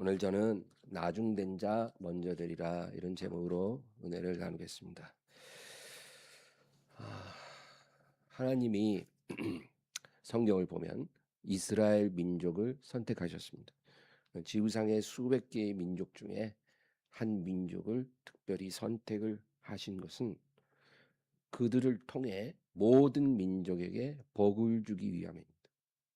오늘 저는 나중된 자 먼저 되리라 이런 제목으로 은혜를 나누겠습니다. 하나님이 성경을 보면 이스라엘 민족을 선택하셨습니다. 지구상의 수백 개의 민족 중에 한 민족을 특별히 선택을 하신 것은 그들을 통해 모든 민족에게 복을 주기 위함입니다.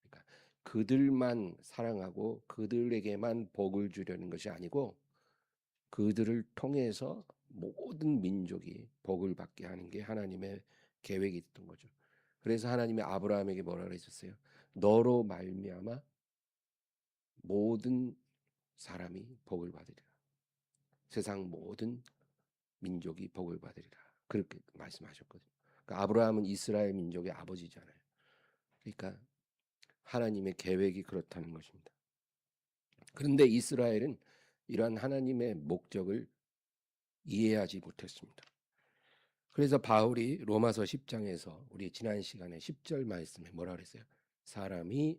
그러니까 그들만 사랑하고 그들에게만 복을 주려는 것이 아니고 그들을 통해서 모든 민족이 복을 받게 하는 게 하나님의 계획이 있던 거죠. 그래서 하나님이 아브라함에게 뭐라 그러셨어요? 너로 말미암아 모든 사람이 복을 받으리라. 세상 모든 민족이 복을 받으리라. 그렇게 말씀하셨거든요. 그러니까 아브라함은 이스라엘 민족의 아버지잖아요. 그러니까 하나님의 계획이 그렇다는 것입니다. 그런데 이스라엘은 이러한 하나님의 목적을 이해하지 못했습니다. 그래서 바울이 로마서 10장에서 우리 지난 시간에 10절 말씀에 뭐라 그랬어요? 사람이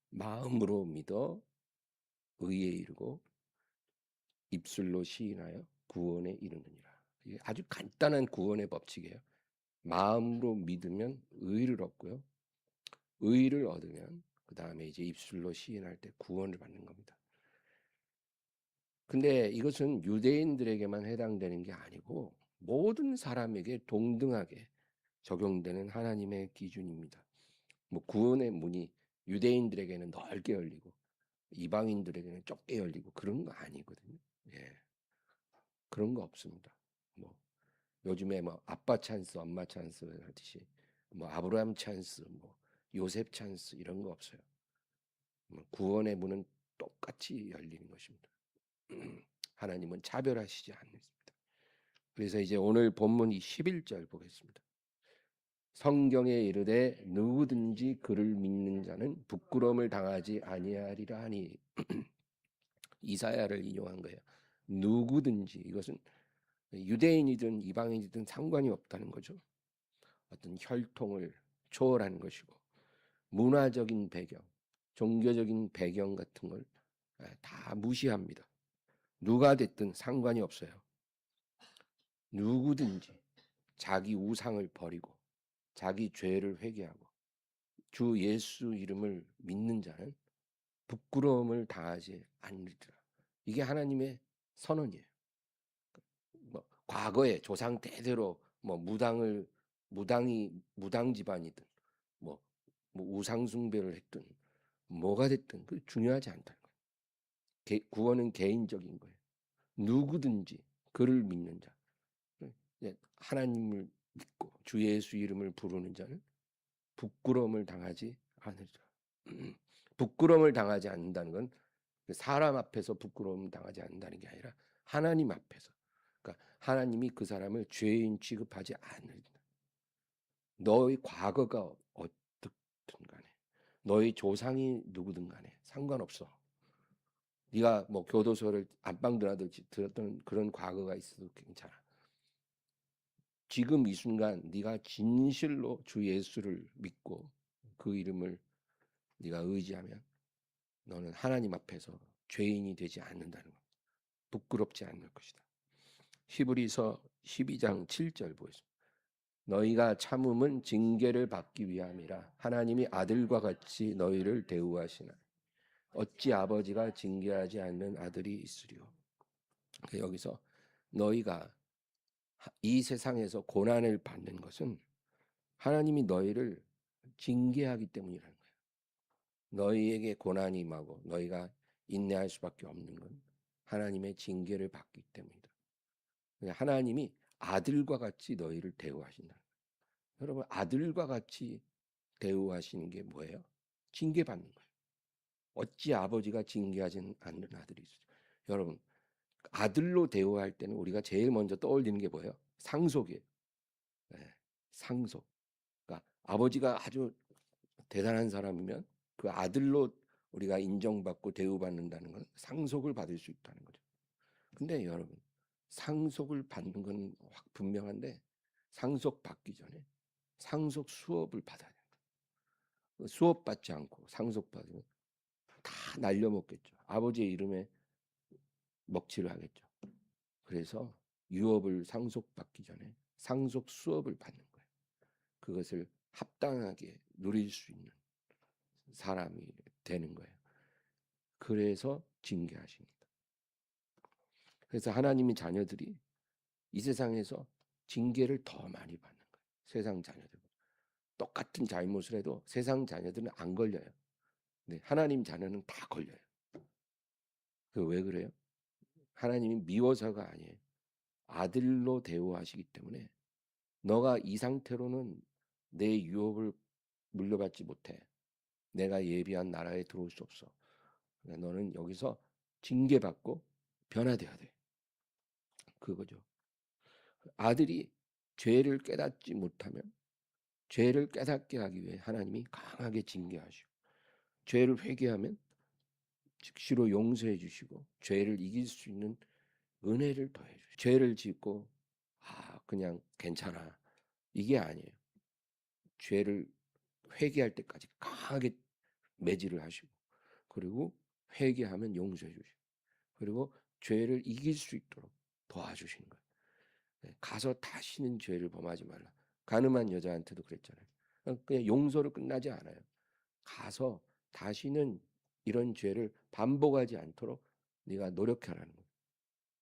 마음으로 믿어 의에 이르고 입술로 시인하여 구원에 이르느니라. 이게 아주 간단한 구원의 법칙이에요. 마음으로 믿으면 의를 얻고요. 의를 얻으면 그 다음에 이제 입술로 시인할 때 구원을 받는 겁니다. 근데 이것은 유대인들에게만 해당되는 게 아니고 모든 사람에게 동등하게 적용되는 하나님의 기준입니다. 뭐 구원의 문이 유대인들에게는 넓게 열리고 이방인들에게는 좁게 열리고 그런 거 아니거든요. 예, 그런 거 없습니다. 뭐 요즘에 뭐 아빠 찬스, 엄마 찬스 하듯이 뭐 아브라함 찬스, 뭐 요셉 찬스 이런 거 없어요. 구원의 문은 똑같이 열리는 것입니다. 하나님은 차별하시지 않습니다. 그래서 이제 오늘 본문 11절 보겠습니다. 성경에 이르되 누구든지 그를 믿는 자는 부끄러움을 당하지 아니하리라 하니 이사야를 인용한 거예요. 누구든지 이것은 유대인이든 이방인이든 상관이 없다는 거죠. 어떤 혈통을 초월하는 것이고 문화적인 배경, 종교적인 배경 같은 걸 다 무시합니다. 누가 됐든 상관이 없어요. 누구든지 자기 우상을 버리고 자기 죄를 회개하고 주 예수 이름을 믿는 자는 부끄러움을 당하지 않으리라. 이게 하나님의 선언이에요. 뭐 과거에 조상 대대로 뭐 무당 집안이든 뭐, 뭐 우상 숭배를 했든 뭐가 됐든 그 중요하지 않다는 거예요. 구원은 개인적인 거예요. 누구든지 그를 믿는 자, 하나님을 믿고 주 예수 이름을 부르는 자는 부끄러움을 당하지 않으리라. 부끄러움을 당하지 않는다는 건 사람 앞에서 부끄러움을 당하지 않는다는 게 아니라 하나님 앞에서. 그러니까 하나님이 그 사람을 죄인 취급하지 않는다. 너의 과거가 어떻든 간에 너의 조상이 누구든 간에 상관없어. 네가 뭐 교도소를 안방 들었던 그런 과거가 있어도 괜찮아. 지금 이 순간 네가 진실로 주 예수를 믿고 그 이름을 네가 의지하면 너는 하나님 앞에서 죄인이 되지 않는다는 것. 부끄럽지 않을 것이다. 히브리서 12장 7절 보겠습니다. 너희가 참음은 징계를 받기 위함이라 하나님이 아들과 같이 너희를 대우하시나 어찌 아버지가 징계하지 않는 아들이 있으리요. 여기서 너희가 이 세상에서 고난을 받는 것은 하나님이 너희를 징계하기 때문이라는 거예요. 너희에게 고난이 임하고 너희가 인내할 수밖에 없는 건 하나님의 징계를 받기 때문이다. 하나님이 아들과 같이 너희를 대우하신다. 여러분 아들과 같이 대우하시는 게 뭐예요? 징계받는 거예요. 어찌 아버지가 징계하지 않는 아들이 있어요. 여러분 아들로 대우할 때는 우리가 제일 먼저 떠올리는 게 뭐예요? 상속이에요. 네, 상속. 그러니까 아버지가 아주 대단한 사람이면 그 아들로 우리가 인정받고 대우받는다는 건 상속을 받을 수 있다는 거죠. 근데 여러분 상속을 받는 건 확 분명한데 상속 받기 전에 상속 수업을 받아야 돼요. 수업 받지 않고 상속 받으면 다 날려먹겠죠. 아버지의 이름에 먹칠을 하겠죠. 그래서 유업을 상속받기 전에 상속 수업을 받는 거예요. 그것을 합당하게 누릴 수 있는 사람이 되는 거예요. 그래서 징계하십니다. 그래서 하나님의 자녀들이 이 세상에서 징계를 더 많이 받는 거예요. 세상 자녀들. 똑같은 잘못을 해도 세상 자녀들은 안 걸려요. 네, 하나님 자녀는 다 걸려요. 그 왜 그래요? 하나님이 미워서가 아니에요. 아들로 대우하시기 때문에 너가 이 상태로는 내 유업을 물려받지 못해. 내가 예비한 나라에 들어올 수 없어. 그러니까 너는 여기서 징계받고 변화돼야 돼. 그거죠. 아들이 죄를 깨닫지 못하면 죄를 깨닫게 하기 위해 하나님이 강하게 징계하시고 죄를 회개하면 즉시로 용서해 주시고 죄를 이길 수 있는 은혜를 더해 주시고 죄를 짓고 그냥 괜찮아 이게 아니에요. 죄를 회개할 때까지 강하게 매질을 하시고 그리고 회개하면 용서해 주시고 그리고 죄를 이길 수 있도록 도와주시는 거예요. 가서 다시는 죄를 범하지 말라. 가늠한 여자한테도 그랬잖아요. 그냥 용서로 끝나지 않아요. 가서 다시는 이런 죄를 반복하지 않도록 네가 노력하라는 거예요.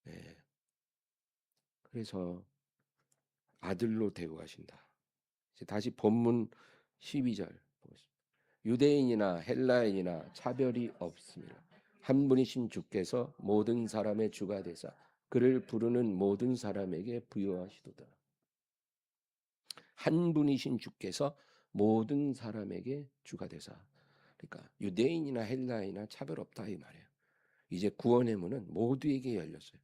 네. 그래서 아들로 대우하신다. 이제 다시 본문 12절 보겠습니다. 유대인이나 헬라인이나 차별이 없습니다. 한 분이신 주께서 모든 사람의 주가 되사 그를 부르는 모든 사람에게 부여하시도다. 한 분이신 주께서 모든 사람에게 주가 되사. 그러니까 유대인이나 헬라인이나 차별 없다 이 말이에요. 이제 구원의 문은 모두에게 열렸어요.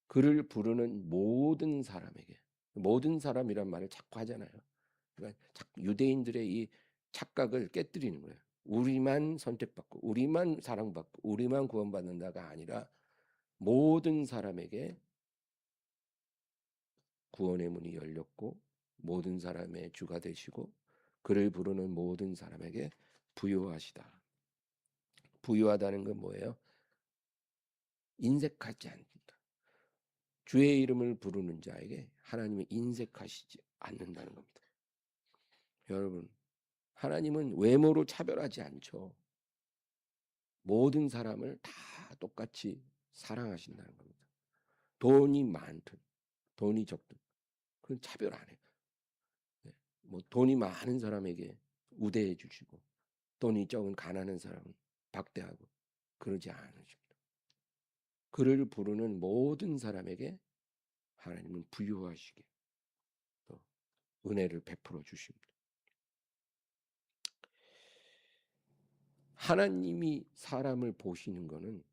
그를 부르는 모든 사람에게. 모든 사람이란 말을 자꾸 하잖아요. 그러니까 유대인들의 이 착각을 깨뜨리는 거예요. 우리만 선택받고 우리만 사랑받고 우리만 구원받는다가 아니라 모든 사람에게 구원의 문이 열렸고 모든 사람의 주가 되시고 그를 부르는 모든 사람에게 부요하시다. 부요하다는 건 뭐예요? 인색하지 않는다. 주의 이름을 부르는 자에게 하나님이 인색하시지 않는다는 겁니다. 여러분, 하나님은 외모로 차별하지 않죠. 모든 사람을 다 똑같이 사랑하신다는 겁니다. 돈이 많든 돈이 적든 그건 차별 안 해요. 네. 뭐 돈이 많은 사람에게 우대해 주시고 돈이 적은 가난한 사람은 박대하고 그러지 않으십니다. 그를 부르는 모든 사람에게 하나님은 부유하시게 또 은혜를 베풀어 주십니다. 하나님이 사람을 보시는 것은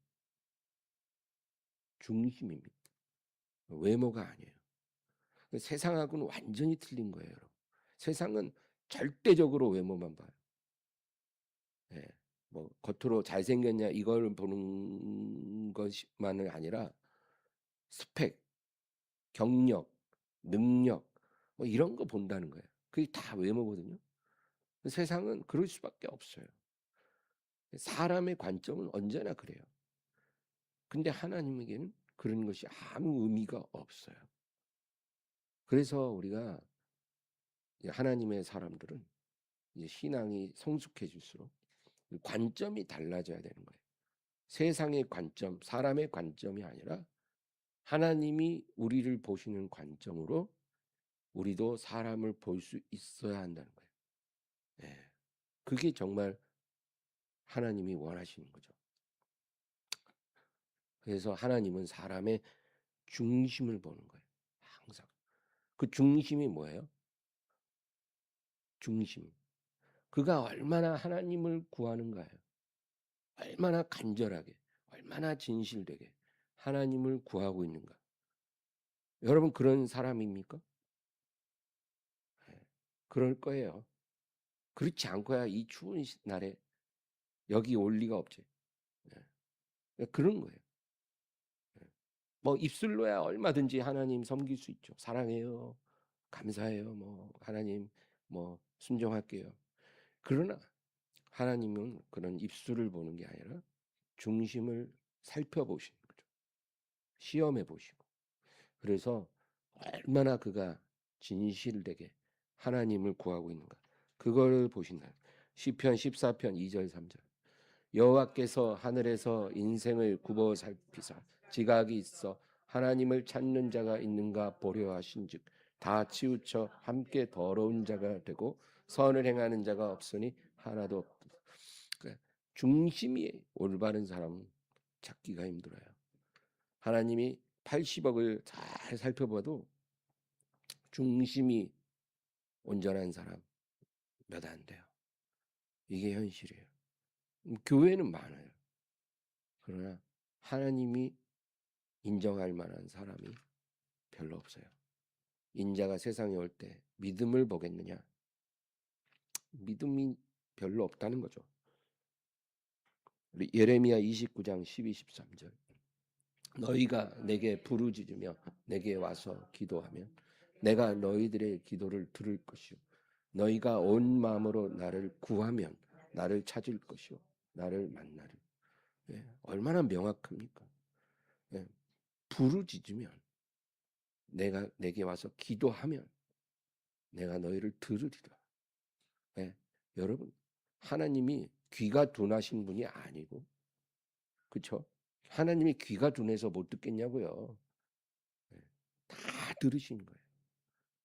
중심입니다. 외모가 아니에요. 세상하고는 완전히 틀린 거예요. 여러분. 세상은 절대적으로 외모만 봐요. 예, 뭐 겉으로 잘생겼냐 이걸 보는 것만은 아니라 스펙, 경력, 능력 뭐 이런 거 본다는 거예요. 그게 다 외모거든요. 세상은 그럴 수밖에 없어요. 사람의 관점은 언제나 그래요. 근데 하나님에게는 그런 것이 아무 의미가 없어요. 그래서 우리가 하나님의 사람들은 이제 신앙이 성숙해질수록 관점이 달라져야 되는 거예요. 세상의 관점, 사람의 관점이 아니라 하나님이 우리를 보시는 관점으로 우리도 사람을 볼 수 있어야 한다는 거예요. 예. 그게 정말 하나님이 원하시는 거죠. 그래서 하나님은 사람의 중심을 보는 거예요. 항상. 그 중심이 뭐예요? 중심. 그가 얼마나 하나님을 구하는가요? 얼마나 간절하게, 얼마나 진실되게 하나님을 구하고 있는가? 여러분 그런 사람입니까? 예. 그럴 거예요. 그렇지 않고야 이 추운 날에 여기 올 리가 없지. 예. 그런 거예요. 예. 뭐 입술로야 얼마든지 하나님 섬길 수 있죠. 사랑해요. 감사해요. 뭐 하나님 뭐 순종할게요. 그러나 하나님은 그런 입술을 보는 게 아니라 중심을 살펴보시는 거죠. 시험해 보시고. 그래서 얼마나 그가 진실되게 하나님을 구하고 있는가. 그거를 보신다. 시편 14편 2절 3절. 여호와께서 하늘에서 인생을 굽어 살피사 지각이 있어 하나님을 찾는 자가 있는가 보려 하신즉 다 치우쳐 함께 더러운 자가 되고 선을 행하는 자가 없으니 하나도 없다. 그러니까 중심이 올바른 사람은 찾기가 힘들어요. 하나님이 80억을 잘 살펴봐도 중심이 온전한 사람 몇 안 돼요. 이게 현실이에요. 교회는 많아요. 그러나 하나님이 인정할 만한 사람이 별로 없어요. 인자가 세상에 올 때 믿음을 보겠느냐? 믿음이 별로 없다는 거죠. 우리 예레미야 29장 12, 13절. 너희가 내게 부르짖으며 내게 와서 기도하면 내가 너희들의 기도를 들을 것이요 너희가 온 마음으로 나를 구하면 나를 찾을 것이요 나를 만나리. 예, 얼마나 명확합니까? 예, 부르짖으면 내게 와서 기도하면 내가 너희를 들으리라. 예, 여러분 하나님이 귀가 둔하신 분이 아니고 그렇죠? 하나님이 귀가 둔해서 못 듣겠냐고요. 예, 다 들으시는 거예요.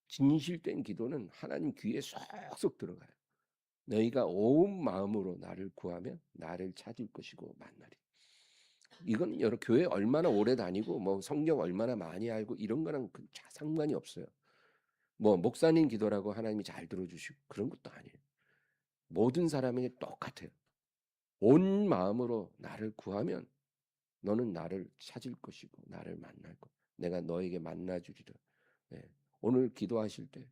진실된 기도는 하나님 귀에 쏙쏙 들어가요. 너희가 온 마음으로 나를 구하면 나를 찾을 것이고 만나리. 이건 여러 교회 얼마나 오래 다니고 뭐 성경 얼마나 많이 알고 이런 거랑 상관이 없어요. 뭐 목사님 기도라고 하나님이 잘 들어주시고 그런 것도 아니에요. 모든 사람에게 똑같아요. 온 마음으로 나를 구하면 너는 나를 찾을 것이고 나를 만날 것. 내가 너에게 만나주리라. 예. 오늘 기도하실 때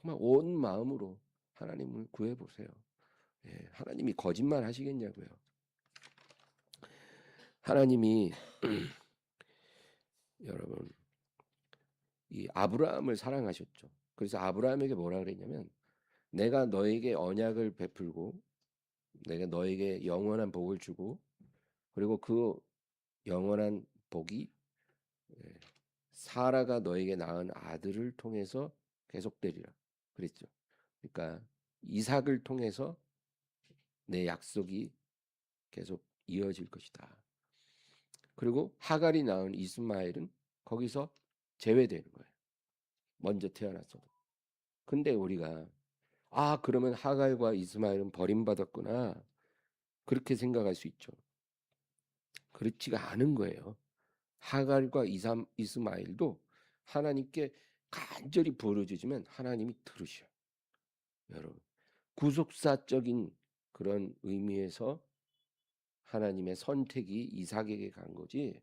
정말 온 마음으로 하나님을 구해보세요. 예. 하나님이 거짓말 하시겠냐고요. 하나님이 여러분 이 아브라함을 사랑하셨죠. 그래서 아브라함에게 뭐라 그랬냐면 내가 너에게 언약을 베풀고 내가 너에게 영원한 복을 주고 그리고 그 영원한 복이 사라가 너에게 낳은 아들을 통해서 계속되리라 그랬죠. 그러니까 이삭을 통해서 내 약속이 계속 이어질 것이다. 그리고 하갈이 낳은 이스마엘은 거기서 제외되는 거예요. 먼저 태어났어도. 근데 우리가 그러면 하갈과 이스마엘은 버림받았구나. 그렇게 생각할 수 있죠. 그렇지가 않은 거예요. 하갈과 이스마엘도 하나님께 간절히 부르짖으면 하나님이 들으셔요. 여러분 구속사적인 그런 의미에서 하나님의 선택이 이삭에게 간 거지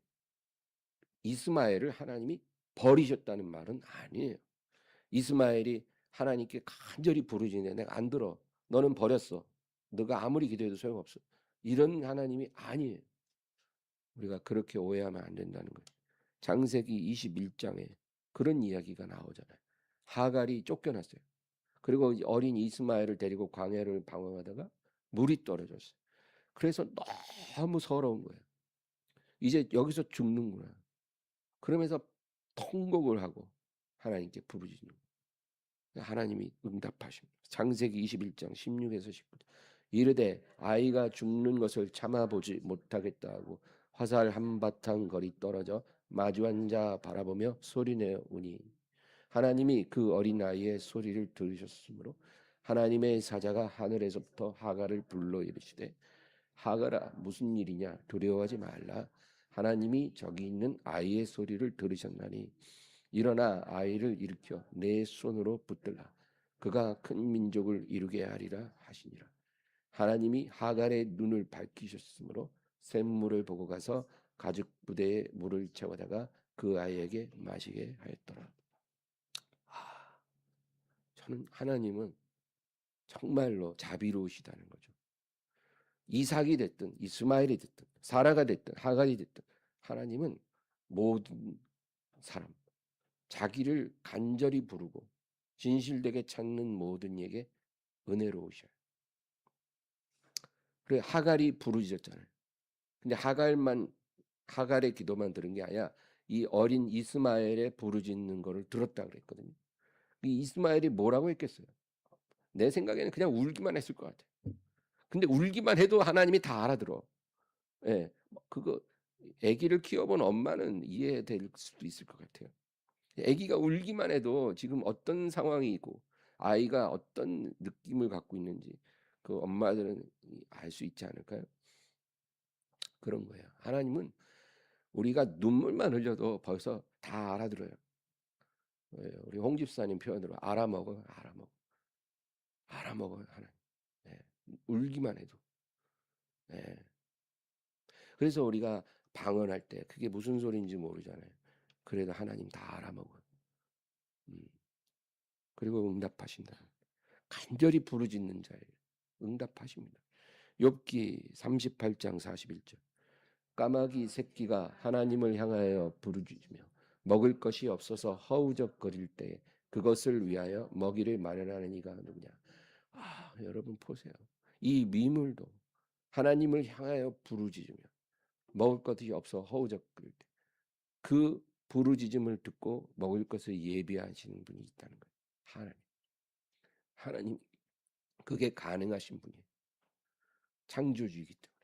이스마엘을 하나님이 버리셨다는 말은 아니에요. 이스마엘이 하나님께 간절히 부르짖는데 내가 안 들어. 너는 버렸어. 너가 아무리 기도해도 소용없어. 이런 하나님이 아니에요. 우리가 그렇게 오해하면 안 된다는 거예요. 창세기 21장에 그런 이야기가 나오잖아요. 하갈이 쫓겨났어요. 그리고 어린 이스마엘을 데리고 광야를 방황하다가 물이 떨어졌어요. 그래서 너무 서러운 거예요. 이제 여기서 죽는구나. 그러면서 통곡을 하고 하나님께 부르짖는 거예요. 하나님이 응답하십니다. 창세기 21장 16에서 19절. 이르되 아이가 죽는 것을 참아보지 못하겠다 하고 화살 한바탕 거리 떨어져 마주 앉아 바라보며 소리내어 우니 하나님이 그 어린아이의 소리를 들으셨으므로 하나님의 사자가 하늘에서부터 하갈을 불러 이르시되 하갈아 무슨 일이냐 두려워하지 말라 하나님이 저기 있는 아이의 소리를 들으셨나니 일어나 아이를 일으켜 내 손으로 붙들라 그가 큰 민족을 이루게 하리라 하시니라. 하나님이 하갈의 눈을 밝히셨으므로 샘물을 보고 가서 가죽 부대에 물을 채워다가 그 아이에게 마시게 하였더라. 저는 하나님은 정말로 자비로우시다는 거죠. 이삭이 됐든 이스마엘이 됐든 사라가 됐든 하갈이 됐든 하나님은 모든 사람 자기를 간절히 부르고 진실되게 찾는 모든 이에게 은혜로우셔요. 그래 하갈이 부르짖었잖아요. 근데 하갈의 기도만 들은 게 아니라 이 어린 이스마엘의 부르짖는 거를 들었다 그랬거든요. 이 이스마엘이 뭐라고 했겠어요? 내 생각에는 그냥 울기만 했을 것 같아요. 근데 울기만 해도 하나님이 다 알아들어. 예. 그거 아기를 키워본 엄마는 이해될 수도 있을 것 같아요. 아기가 울기만 해도 지금 어떤 상황이고 아이가 어떤 느낌을 갖고 있는지 그 엄마들은 알 수 있지 않을까요? 그런 거예요. 하나님은 우리가 눈물만 흘려도 벌써 다 알아들어요. 예, 우리 홍 집사님 표현으로 알아먹어요. 알아먹어. 알아먹어요. 하나님. 예, 울기만 해도. 예. 그래서 우리가 방언할 때 그게 무슨 소리인지 모르잖아요. 그래도 하나님 다 알아먹어요. 음, 그리고 응답하신다. 간절히 부르짖는 자에 응답하십니다. 욥기 38장 41절. 까마귀 새끼가 하나님을 향하여 부르짖으며 먹을 것이 없어서 허우적거릴 때 그것을 위하여 먹이를 마련하는 이가 누구냐. 아, 여러분 보세요. 이 미물도 하나님을 향하여 부르짖으며 먹을 것이 없어 허우적거릴 때 그 부르짖음을 듣고 먹을 것을 예비하시는 분이 있다는 거예요. 하나님 그게 가능하신 분이에요. 창조주이기 때문에.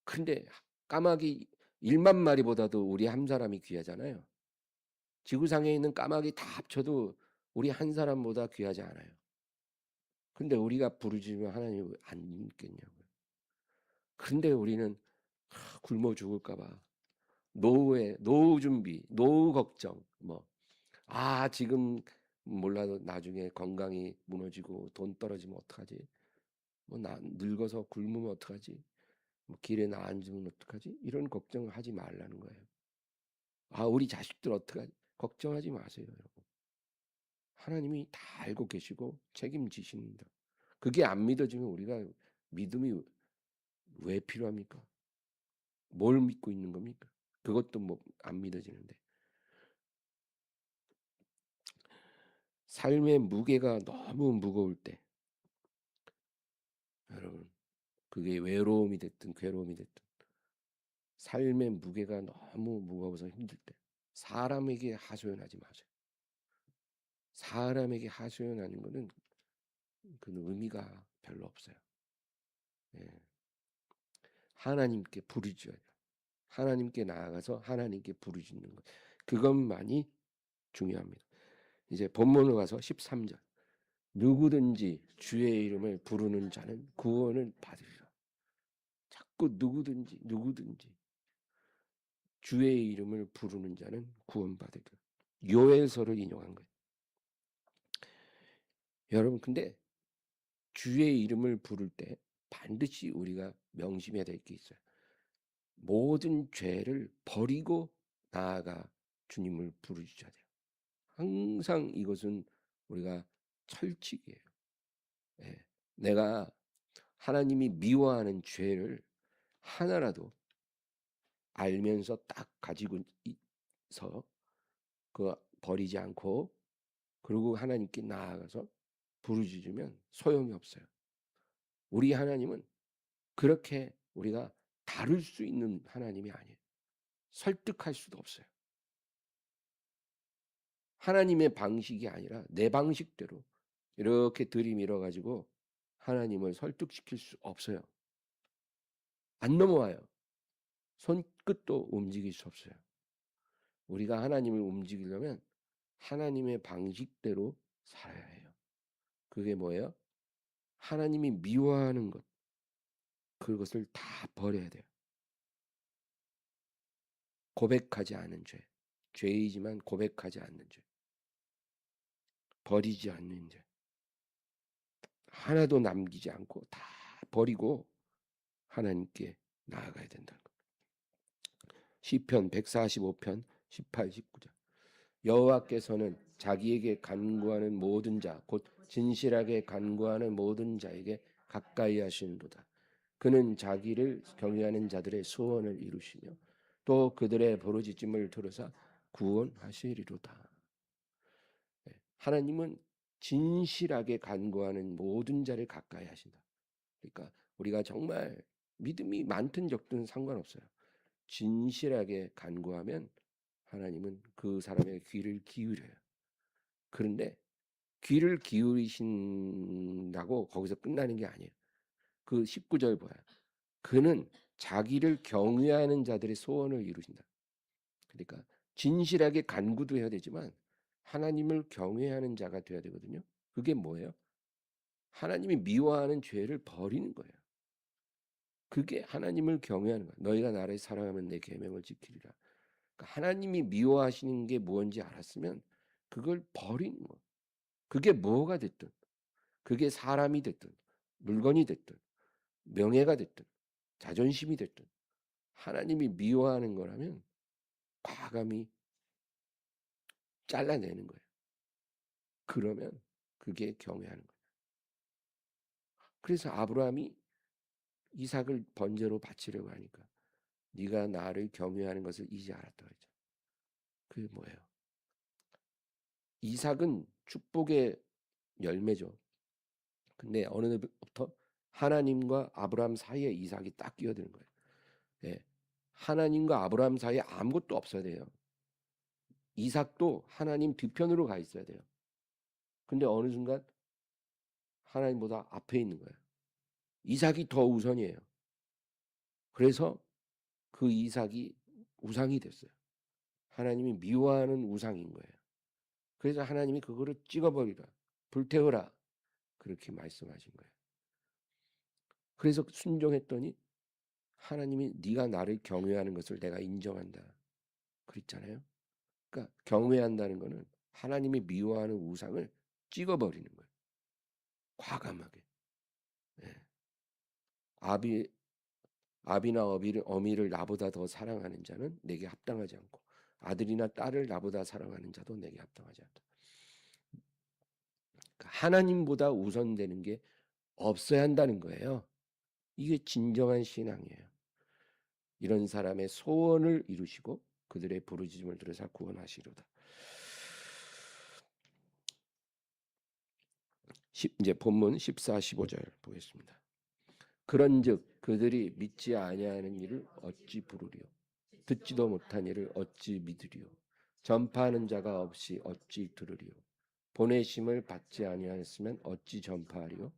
근데 까마귀 1만 마리보다도 우리 한 사람이 귀하잖아요. 지구상에 있는 까마귀 다 합쳐도 우리 한 사람보다 귀하지 않아요. 근데 우리가 부르짖으면 하나님 안 믿겠냐고요. 근데 우리는 굶어 죽을까 봐 노후 준비, 노후 걱정 지금 몰라도 나중에 건강이 무너지고 돈 떨어지면 어떡하지? 나 늙어서 굶으면 어떡하지? 길에 나 앉으면 어떡하지? 이런 걱정을 하지 말라는 거예요. 우리 자식들 어떡하지? 걱정하지 마세요, 여러분. 하나님이 다 알고 계시고 책임지십니다. 그게 안 믿어지면 우리가 믿음이 왜 필요합니까? 뭘 믿고 있는 겁니까? 그것도 뭐 안 믿어지는데. 삶의 무게가 너무 무거울 때, 여러분, 그게 외로움이 됐든 괴로움이 됐든, 삶의 무게가 너무 무거워서 힘들 때, 사람에게 하소연하지 마세요. 사람에게 하소연하는 거는 그는 의미가 별로 없어요. 예. 하나님께 부르짖어야 돼요. 하나님께 나아가서 하나님께 부르짖는 것. 그것만이 중요합니다. 이제 본문으로 가서 13절. 누구든지 주의 이름을 부르는 자는 구원을 받으리라. 자꾸 누구든지 주의 이름을 부르는 자는 구원받으리라. 요엘서를 인용한 거예요. 여러분 근데 주의 이름을 부를 때 반드시 우리가 명심해야 될 게 있어요. 모든 죄를 버리고 나아가 주님을 부르짖어야 돼요. 항상 이것은 우리가 철칙이에요. 예. 내가 하나님이 미워하는 죄를 하나라도 알면서 딱 가지고 있어 그 버리지 않고 그리고 하나님께 나아가서 부르짖으면 소용이 없어요. 우리 하나님은 그렇게 우리가 다룰 수 있는 하나님이 아니에요. 설득할 수도 없어요. 하나님의 방식이 아니라 내 방식대로 이렇게 들이밀어 가지고 하나님을 설득시킬 수 없어요. 안 넘어와요. 손끝도 움직일 수 없어요. 우리가 하나님을 움직이려면 하나님의 방식대로 살아야 해요. 그게 뭐예요? 하나님이 미워하는 것, 그것을 다 버려야 돼요. 고백하지 않은 죄, 죄이지만 고백하지 않는 죄, 버리지 않는 죄, 하나도 남기지 않고 다 버리고 하나님께 나아가야 된다는 것. 시편 145편 18, 19절. 여호와께서는 자기에게 간구하는 모든 자, 곧 진실하게 간구하는 모든 자에게 가까이 하시는도다. 그는 자기를 경외하는 자들의 소원을 이루시며 또 그들의 부르짖음을 들으사 구원하시리로다. 하나님은 진실하게 간구하는 모든 자를 가까이 하신다. 그러니까 우리가 정말 믿음이 많든 적든 상관없어요. 진실하게 간구하면 하나님은 그 사람의 귀를 기울여요. 그런데 귀를 기울이신다고 거기서 끝나는 게 아니에요. 그 19절 봐요. 그는 자기를 경외하는 자들의 소원을 이루신다. 그러니까 진실하게 간구도 해야 되지만 하나님을 경외하는 자가 되어야 되거든요. 그게 뭐예요? 하나님이 미워하는 죄를 버리는 거예요. 그게 하나님을 경외하는 거예요. 너희가 나를 사랑하면 내 계명을 지키리라. 그러니까 하나님이 미워하시는 게 뭔지 알았으면 그걸 버리는 거예요. 그게 뭐가 됐든, 그게 사람이 됐든, 물건이 됐든, 명예가 됐든, 자존심이 됐든, 하나님이 미워하는 거라면 과감히 잘라내는 거예요. 그러면 그게 경외하는 거예요. 그래서 아브라함이 이삭을 번제로 바치려고 하니까 네가 나를 경외하는 것을 이제 알았다 그랬죠. 그게 뭐예요? 이삭은 축복의 열매죠. 근데 어느 날부터 하나님과 아브라함 사이에 이삭이 딱 끼어드는 거예요. 예. 하나님과 아브라함 사이에 아무것도 없어야 돼요. 이삭도 하나님 뒤편으로 가 있어야 돼요. 근데 어느 순간 하나님보다 앞에 있는 거예요. 이삭이 더 우선이에요. 그래서 그 이삭이 우상이 됐어요. 하나님이 미워하는 우상인 거예요. 그래서 하나님이 그거를 찍어버리라, 불태워라 그렇게 말씀하신 거예요. 그래서 순종했더니 하나님이 네가 나를 경외하는 것을 내가 인정한다 그랬잖아요. 그러니까 경외한다는 거는 하나님이 미워하는 우상을 찍어버리는 거예요. 과감하게. 예. 아비나 어미를 나보다 더 사랑하는 자는 내게 합당하지 않고 아들이나 딸을 나보다 사랑하는 자도 내게 합당하지 않다. 그러니까 하나님보다 우선되는 게 없어야 한다는 거예요. 이게 진정한 신앙이에요. 이런 사람의 소원을 이루시고 그들의 부르짖음을 들으사 구원하시리로다. 이제 본문 14, 15절 보겠습니다. 그런즉 그들이 믿지 아니하는 일을 어찌 부르리요? 듣지도 못한 일을 어찌 믿으리요? 전파하는 자가 없이 어찌 들으리요? 보내심을 받지 아니하였으면 어찌 전파하리요?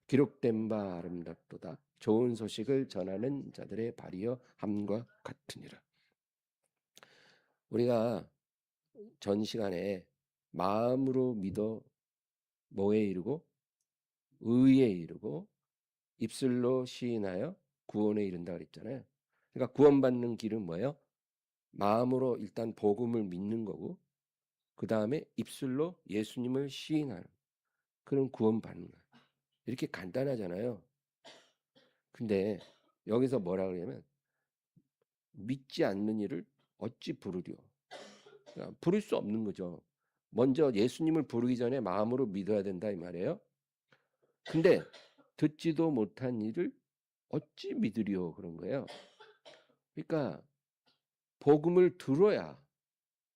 기록된 바 아름답도다. 좋은 소식을 전하는 자들의 발이여 함과 같으니라. 우리가 전 시간에 마음으로 믿어 뭐에 이르고 의에 이르고 입술로 시인하여 구원에 이른다 그랬잖아요. 그러니까 구원받는 길은 뭐예요? 마음으로 일단 복음을 믿는 거고 그 다음에 입술로 예수님을 시인하는 그런 구원받는 거예요. 이렇게 간단하잖아요. 근데 여기서 뭐라 그러냐면 믿지 않는 일을 어찌 부르려? 그러니까 부를 수 없는 거죠. 먼저 예수님을 부르기 전에 마음으로 믿어야 된다 이 말이에요. 근데 듣지도 못한 일을 어찌 믿으리요 그런 거예요. 그러니까 복음을 들어야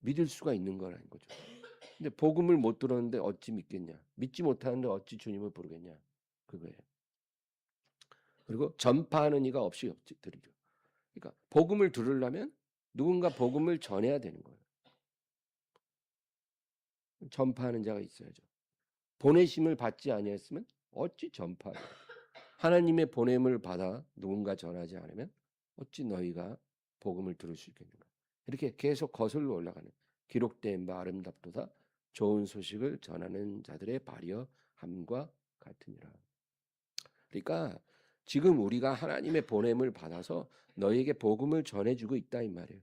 믿을 수가 있는 거라는 거죠. 근데 복음을 못 들었는데 어찌 믿겠냐? 믿지 못하는데 어찌 주님을 부르겠냐? 그거예요. 그리고 전파하는 이가 없이 어찌 들으려. 그러니까 복음을 들으려면 누군가 복음을 전해야 되는 거예요. 전파하는 자가 있어야죠. 보내심을 받지 아니했으면 어찌 전파하리요? 하나님의 보냄을 받아 누군가 전하지 않으면 어찌 너희가 복음을 들을 수 있겠는가? 이렇게 계속 거슬러 올라가는 기록된 바 아름답도다. 좋은 소식을 전하는 자들의 발이여 함과 같으니라. 그러니까 지금 우리가 하나님의 보냄을 받아서 너희에게 복음을 전해주고 있다 이 말이에요.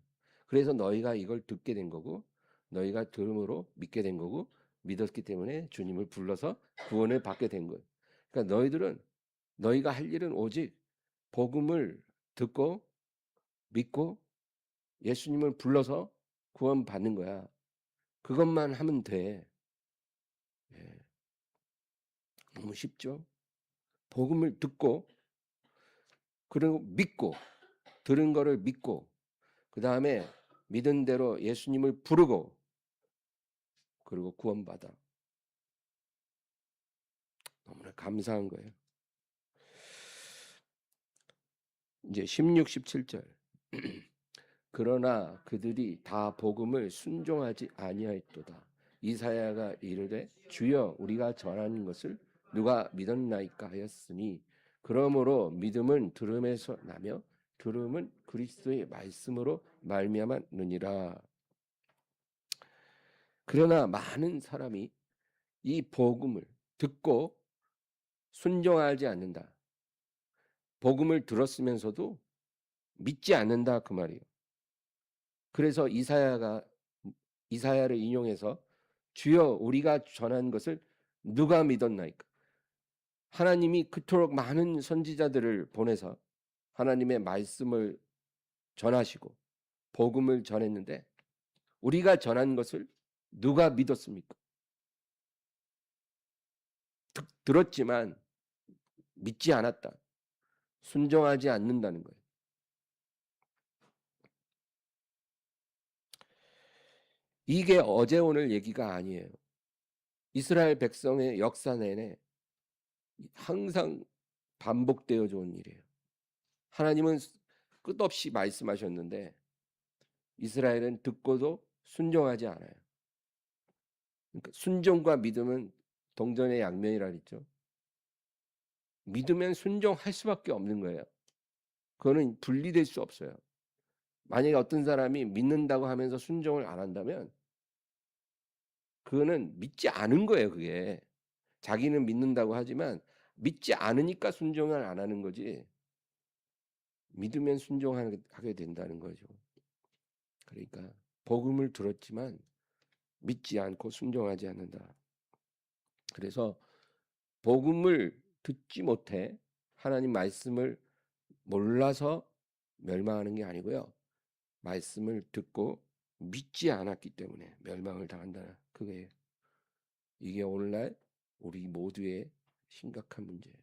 그래서 너희가 이걸 듣게 된 거고 너희가 들음으로 믿게 된 거고 믿었기 때문에 주님을 불러서 구원을 받게 된 거예요. 그러니까 너희가 할 일은 오직 복음을 듣고 믿고 예수님을 불러서 구원 받는 거야. 그것만 하면 돼. 예, 너무 쉽죠? 복음을 듣고 그리고 믿고 들은 거를 믿고 그 다음에 믿은 대로 예수님을 부르고 그리고 구원받아. 너무나 감사한 거예요. 이제 16, 17절. 그러나 그들이 다 복음을 순종하지 아니하였도다. 이사야가 이르되 주여 우리가 전하는 것을 누가 믿었나이까 하였으니 그러므로 믿음은 들음에서 나며 들음은 그리스도의 말씀으로 말미암았느니라. 그러나 많은 사람이 이 복음을 듣고 순종하지 않는다. 복음을 들었으면서도 믿지 않는다 그 말이에요. 그래서 이사야를 인용해서 주여 우리가 전한 것을 누가 믿었나이까? 하나님이 그토록 많은 선지자들을 보내서 하나님의 말씀을 전하시고 복음을 전했는데 우리가 전한 것을 누가 믿었습니까? 들었지만 믿지 않았다. 순종하지 않는다는 거예요. 이게 어제 오늘 얘기가 아니에요. 이스라엘 백성의 역사 내내 항상 반복되어져 온 일이에요. 하나님은 끝없이 말씀하셨는데 이스라엘은 듣고도 순종하지 않아요. 그러니까 순종과 믿음은 동전의 양면이라 그랬죠. 믿으면 순종할 수밖에 없는 거예요. 그거는 분리될 수 없어요. 만약에 어떤 사람이 믿는다고 하면서 순종을 안 한다면 그거는 믿지 않은 거예요. 그게 자기는 믿는다고 하지만 믿지 않으니까 순종을 안 하는 거지. 믿으면 순종하게 된다는 거죠. 그러니까 복음을 들었지만 믿지 않고 순종하지 않는다. 그래서 복음을 듣지 못해 하나님 말씀을 몰라서 멸망하는 게 아니고요. 말씀을 듣고 믿지 않았기 때문에 멸망을 당한다. 그게 이게 오늘날 우리 모두의 심각한 문제예요.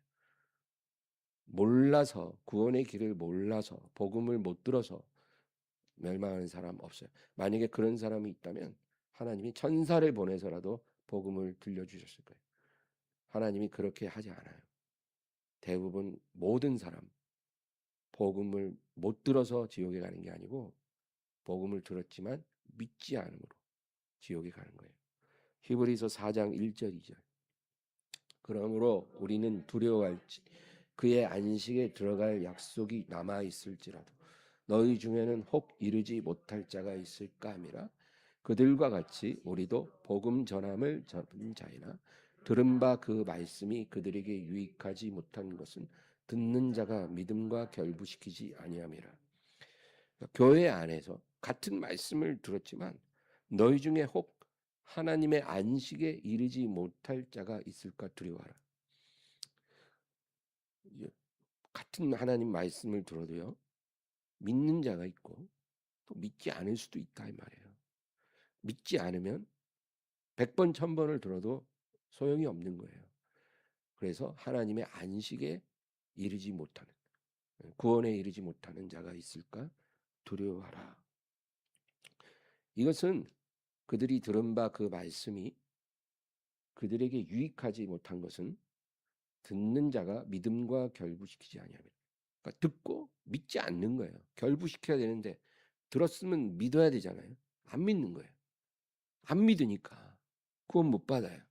몰라서 구원의 길을 몰라서 복음을 못 들어서 멸망하는 사람 없어요. 만약에 그런 사람이 있다면 하나님이 천사를 보내서라도 복음을 들려주셨을 거예요. 하나님이 그렇게 하지 않아요. 대부분 모든 사람 복음을 못 들어서 지옥에 가는 게 아니고 복음을 들었지만 믿지 않음으로 지옥에 가는 거예요. 히브리서 4장 1절 2절. 그러므로 우리는 두려워할지 그의 안식에 들어갈 약속이 남아 있을지라도 너희 중에는 혹 이르지 못할 자가 있을까 함이라. 그들과 같이 우리도 복음 전함을 접은 자이나 들은 바 그 말씀이 그들에게 유익하지 못한 것은 듣는 자가 믿음과 결부시키지 아니함이라. 교회 안에서 같은 말씀을 들었지만 너희 중에 혹 하나님의 안식에 이르지 못할 자가 있을까 두려워하라. 같은 하나님 말씀을 들어도요. 믿는 자가 있고 또 믿지 않을 수도 있다 이 말이에요. 믿지 않으면 100번 1000번을 들어도 소용이 없는 거예요. 그래서 하나님의 안식에 이르지 못하는 구원에 이르지 못하는 자가 있을까 두려워하라. 이것은 그들이 들은 바 그 말씀이 그들에게 유익하지 못한 것은 듣는 자가 믿음과 결부시키지 아니하면 그러니까 듣고 믿지 않는 거예요. 결부시켜야 되는데 들었으면 믿어야 되잖아요. 안 믿는 거예요. 안 믿으니까 구원 못 받아요.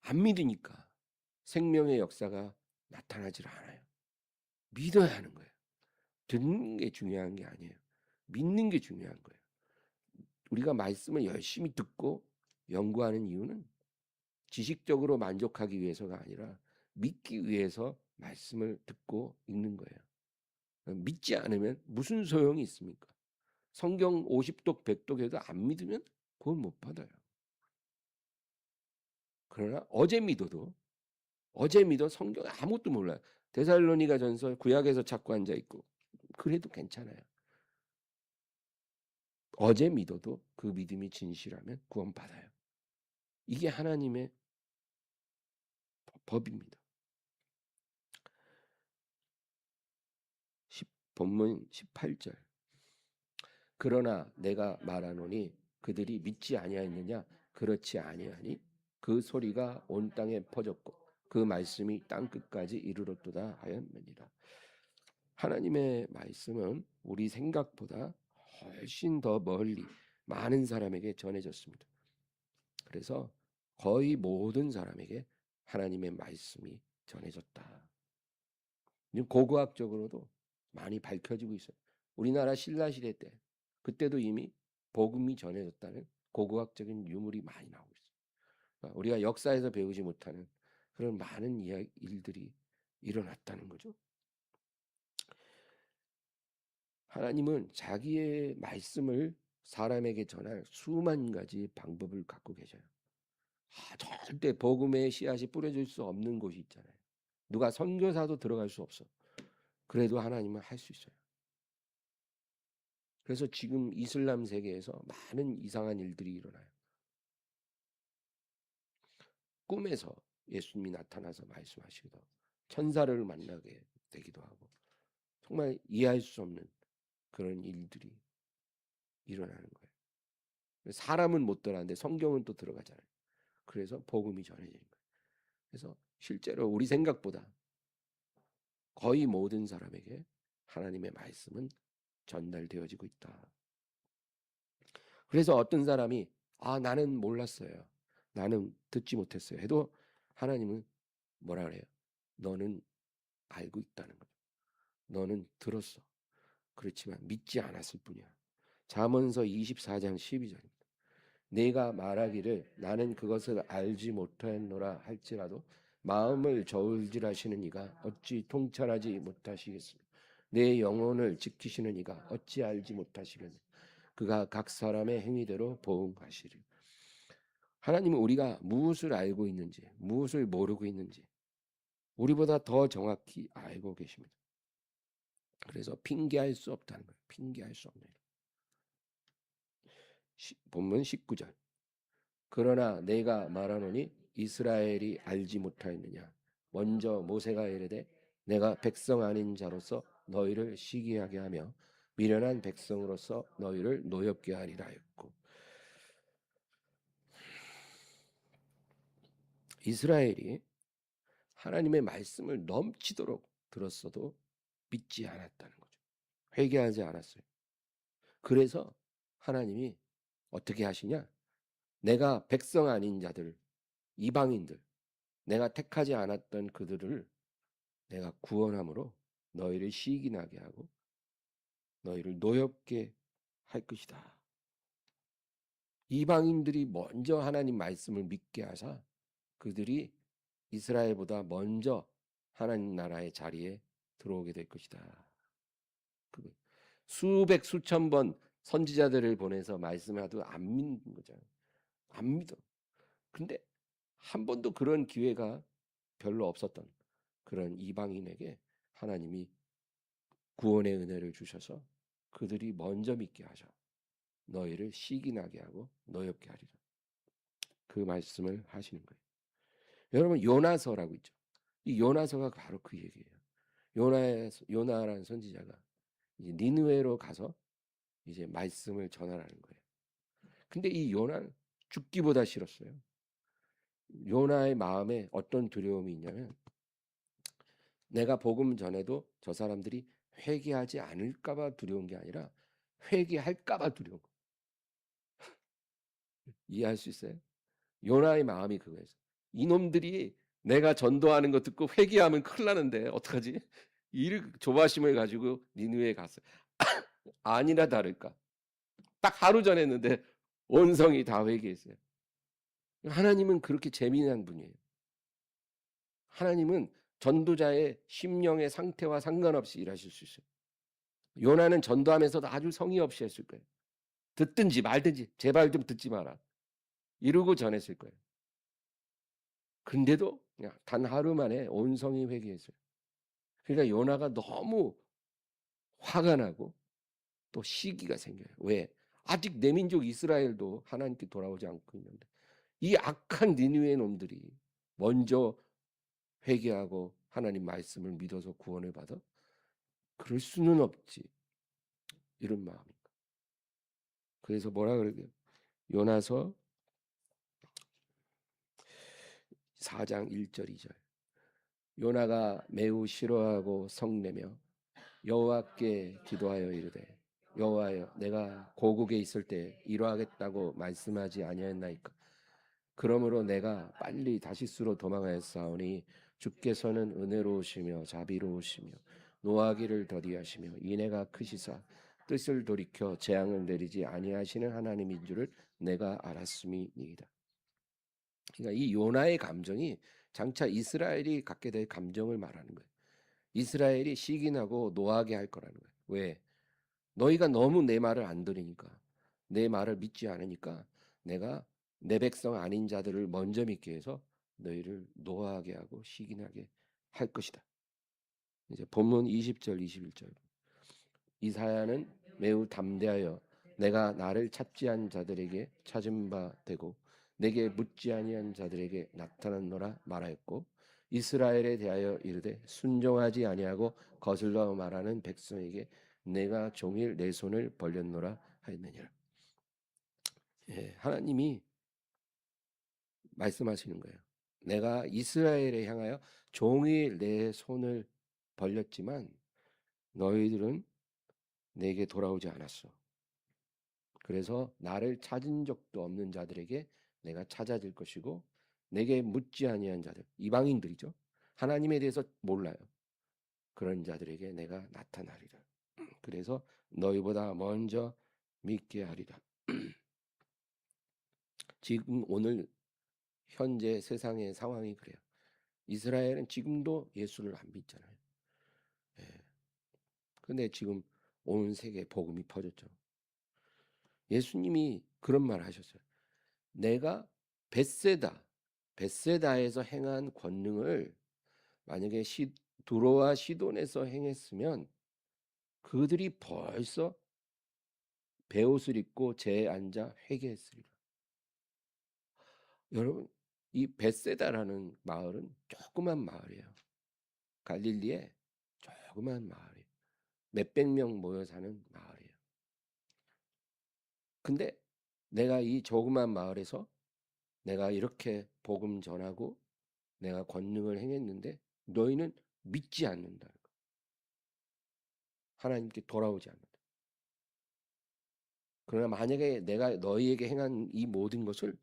안 믿으니까 생명의 역사가 나타나질 않아요. 믿어야 하는 거예요. 듣는 게 중요한 게 아니에요. 믿는 게 중요한 거예요. 우리가 말씀을 열심히 듣고 연구하는 이유는 지식적으로 만족하기 위해서가 아니라 믿기 위해서 말씀을 듣고 읽는 거예요. 믿지 않으면 무슨 소용이 있습니까? 성경 50독 100독 해도 안 믿으면 구원 못 받아요. 그러나 어제 믿어 성경 아무것도 몰라요. 데살로니가 전서 구약에서 찾고 앉아 있고 그래도 괜찮아요. 어제 믿어도 그 믿음이 진실하면 구원 받아요. 이게 하나님의 법입니다. 본문 18절. 그러나 내가 말하노니 그들이 믿지 아니하였느냐? 그렇지 아니하니 그 소리가 온 땅에 퍼졌고 그 말씀이 땅 끝까지 이르렀도다 하였느니라. 하나님의 말씀은 우리 생각보다 훨씬 더 멀리 많은 사람에게 전해졌습니다. 그래서 거의 모든 사람에게 하나님의 말씀이 전해졌다. 지금 고고학적으로도 많이 밝혀지고 있어요. 우리나라 신라시대 때 그때도 이미 복음이 전해졌다는 고고학적인 유물이 많이 나오고 있어요. 그러니까 우리가 역사에서 배우지 못하는 그런 많은 일들이 일어났다는 거죠. 하나님은 자기의 말씀을 사람에게 전할 수만 가지 방법을 갖고 계셔요. 절대 복음의 씨앗이 뿌려질 수 없는 곳이 있잖아요. 누가 선교사도 들어갈 수 없어. 그래도 하나님은 할 수 있어요. 그래서 지금 이슬람 세계에서 많은 이상한 일들이 일어나요. 꿈에서 예수님이 나타나서 말씀하시기도 하고 천사를 만나게 되기도 하고 정말 이해할 수 없는 그런 일들이 일어나는 거예요. 사람은 못 들어가는데 성경은 또 들어가잖아요. 그래서 복음이 전해지는 거예요. 그래서 실제로 우리 생각보다 거의 모든 사람에게 하나님의 말씀은 전달되어지고 있다. 그래서 어떤 사람이 나는 몰랐어요. 나는 듣지 못했어요. 해도 하나님은 뭐라 그래요? 너는 알고 있다는 거죠. 너는 들었어. 그렇지만 믿지 않았을 뿐이야. 잠언서 24장 12절입니다. 내가 말하기를 나는 그것을 알지 못하노라 할지라도 마음을 저울질하시는 이가 어찌 통찰하지 못하시겠습니까? 내 영혼을 지키시는 이가 어찌 알지 못하시겠느냐? 그가 각 사람의 행위대로 보응하시리. 하나님은 우리가 무엇을 알고 있는지, 무엇을 모르고 있는지 우리보다 더 정확히 알고 계십니다. 그래서 핑계할 수 없다는 거예요. 핑계할 수 없는. 본문 19절. 그러나 내가 말하노니 이스라엘이 알지 못하였느냐. 먼저 모세가 이르되 내가 백성 아닌 자로서 너희를 시기하게 하며 미련한 백성으로서 너희를 노엽게 하리라 했고, 이스라엘이 하나님의 말씀을 넘치도록 들었어도 믿지 않았다는 거죠. 회개하지 않았어요. 그래서 하나님이 어떻게 하시냐? 내가 백성 아닌 자들, 이방인들, 내가 택하지 않았던 그들을 내가 구원함으로 너희를 시기나게 하고 너희를 노엽게 할 것이다. 이방인들이 먼저 하나님 말씀을 믿게 하사 그들이 이스라엘보다 먼저 하나님 나라의 자리에 들어오게 될 것이다. 수백 수천 번 선지자들을 보내서 말씀해도 안 믿는 거잖아요. 안 믿어. 근데 한 번도 그런 기회가 별로 없었던 그런 이방인에게 하나님이 구원의 은혜를 주셔서 그들이 먼저 믿게 하셔. 너희를 시기나게 하고 노엽게 하리라. 그 말씀을 하시는 거예요. 여러분 요나서라고 있죠. 이 요나서가 바로 그 얘기예요. 요나라는 선지자가 이제 니느웨로 가서 이제 말씀을 전하라는 거예요. 근데 이 요나는 죽기보다 싫었어요. 요나의 마음에 어떤 두려움이 있냐면 내가 복음 전해도 저 사람들이 회개하지 않을까봐 두려운 게 아니라 회개할까봐 두려운 거. 이해할 수 있어요? 요나의 마음이 그거예요. 이놈들이 내가 전도하는 거 듣고 회개하면 큰일 나는데 어떡하지? 이 조바심을 가지고 니느웨에 갔어요. 아니나 다를까. 딱 하루 전에 했는데 온 성이 다 회개했어요. 하나님은 그렇게 재미난 분이에요. 하나님은 전도자의 심령의 상태와 상관없이 일하실 수 있어요. 요나는 전도하면서도 아주 성의 없이 했을 거예요. 듣든지 말든지 제발 좀 듣지 마라. 이러고 전했을 거예요. 근데도 그냥 단 하루 만에 온 성이 회개했어요. 그러니까 요나가 너무 화가 나고 또 시기가 생겨요. 왜? 아직 내 민족 이스라엘도 하나님께 돌아오지 않고 있는데 이 악한 니느웨 놈들이 먼저 회개하고 하나님 말씀을 믿어서 구원을 받아? 그럴 수는 없지. 이런 마음입니다. 그래서 뭐라 그러게요? 요나서 4장 1절 2절. 요나가 매우 싫어하고 성내며 여호와께 기도하여 이르되 여호와여 내가 고국에 있을 때 이러하겠다고 말씀하지 아니하였나이까. 그러므로 내가 빨리 다시스로 도망하였사오니 주께서는 은혜로우시며 자비로우시며 노하기를 더디하시며 인애가 크시사 뜻을 돌이켜 재앙을 내리지 아니하시는 하나님인 줄을 내가 알았음이니이다. 그러니까 이 요나의 감정이 장차 이스라엘이 갖게 될 감정을 말하는 거예요. 이스라엘이 시기나고 노하게 할 거라는 거예요. 왜? 너희가 너무 내 말을 안 들으니까, 내 말을 믿지 않으니까 내가 내 백성 아닌 자들을 먼저 믿게 해서 너희를 노하게 하고 시기나게 할 것이다. 이제 본문 20절 21절. 이사야는 매우 담대하여 내가 나를 찾지 않은 자들에게 찾은 바 되고 내게 묻지 아니한 자들에게 나타났노라 말하였고, 이스라엘에 대하여 이르되 순종하지 아니하고 거슬러 말하는 백성에게 내가 종일 내 손을 벌렸노라 하였느니라. 예, 하나님이 말씀하시는 거예요. 내가 이스라엘에 향하여 종일 내 손을 벌렸지만 너희들은 내게 돌아오지 않았어. 그래서 나를 찾은 적도 없는 자들에게 내가 찾아질 것이고, 내게 묻지 아니한 자들, 이방인들이죠. 하나님에 대해서 몰라요. 그런 자들에게 내가 나타나리라. 그래서 너희보다 먼저 믿게 하리라. 지금 오늘 현재 세상의 상황이 그래요. 이스라엘은 지금도 예수를 안 믿잖아요. 예. 근데 지금 온 세계에 복음이 퍼졌죠. 예수님이 그런 말 하셨어요. 내가 벳세다에서 행한 권능을 만약에 두로와 시돈에서 행했으면 그들이 벌써 베옷을 입고 재에 앉아 회개했으리라. 여러분, 이 벳세다라는 마을은 조그만 마을이에요. 갈릴리에 조그만 마을이에요. 몇백 명 모여 사는 마을이에요. 근데 내가 이 조그만 마을에서 내가 이렇게 복음 전하고 내가 권능을 행했는데 너희는 믿지 않는다. 하나님께 돌아오지 않는다. 그러나 만약에 내가 너희에게 행한 이 모든 것을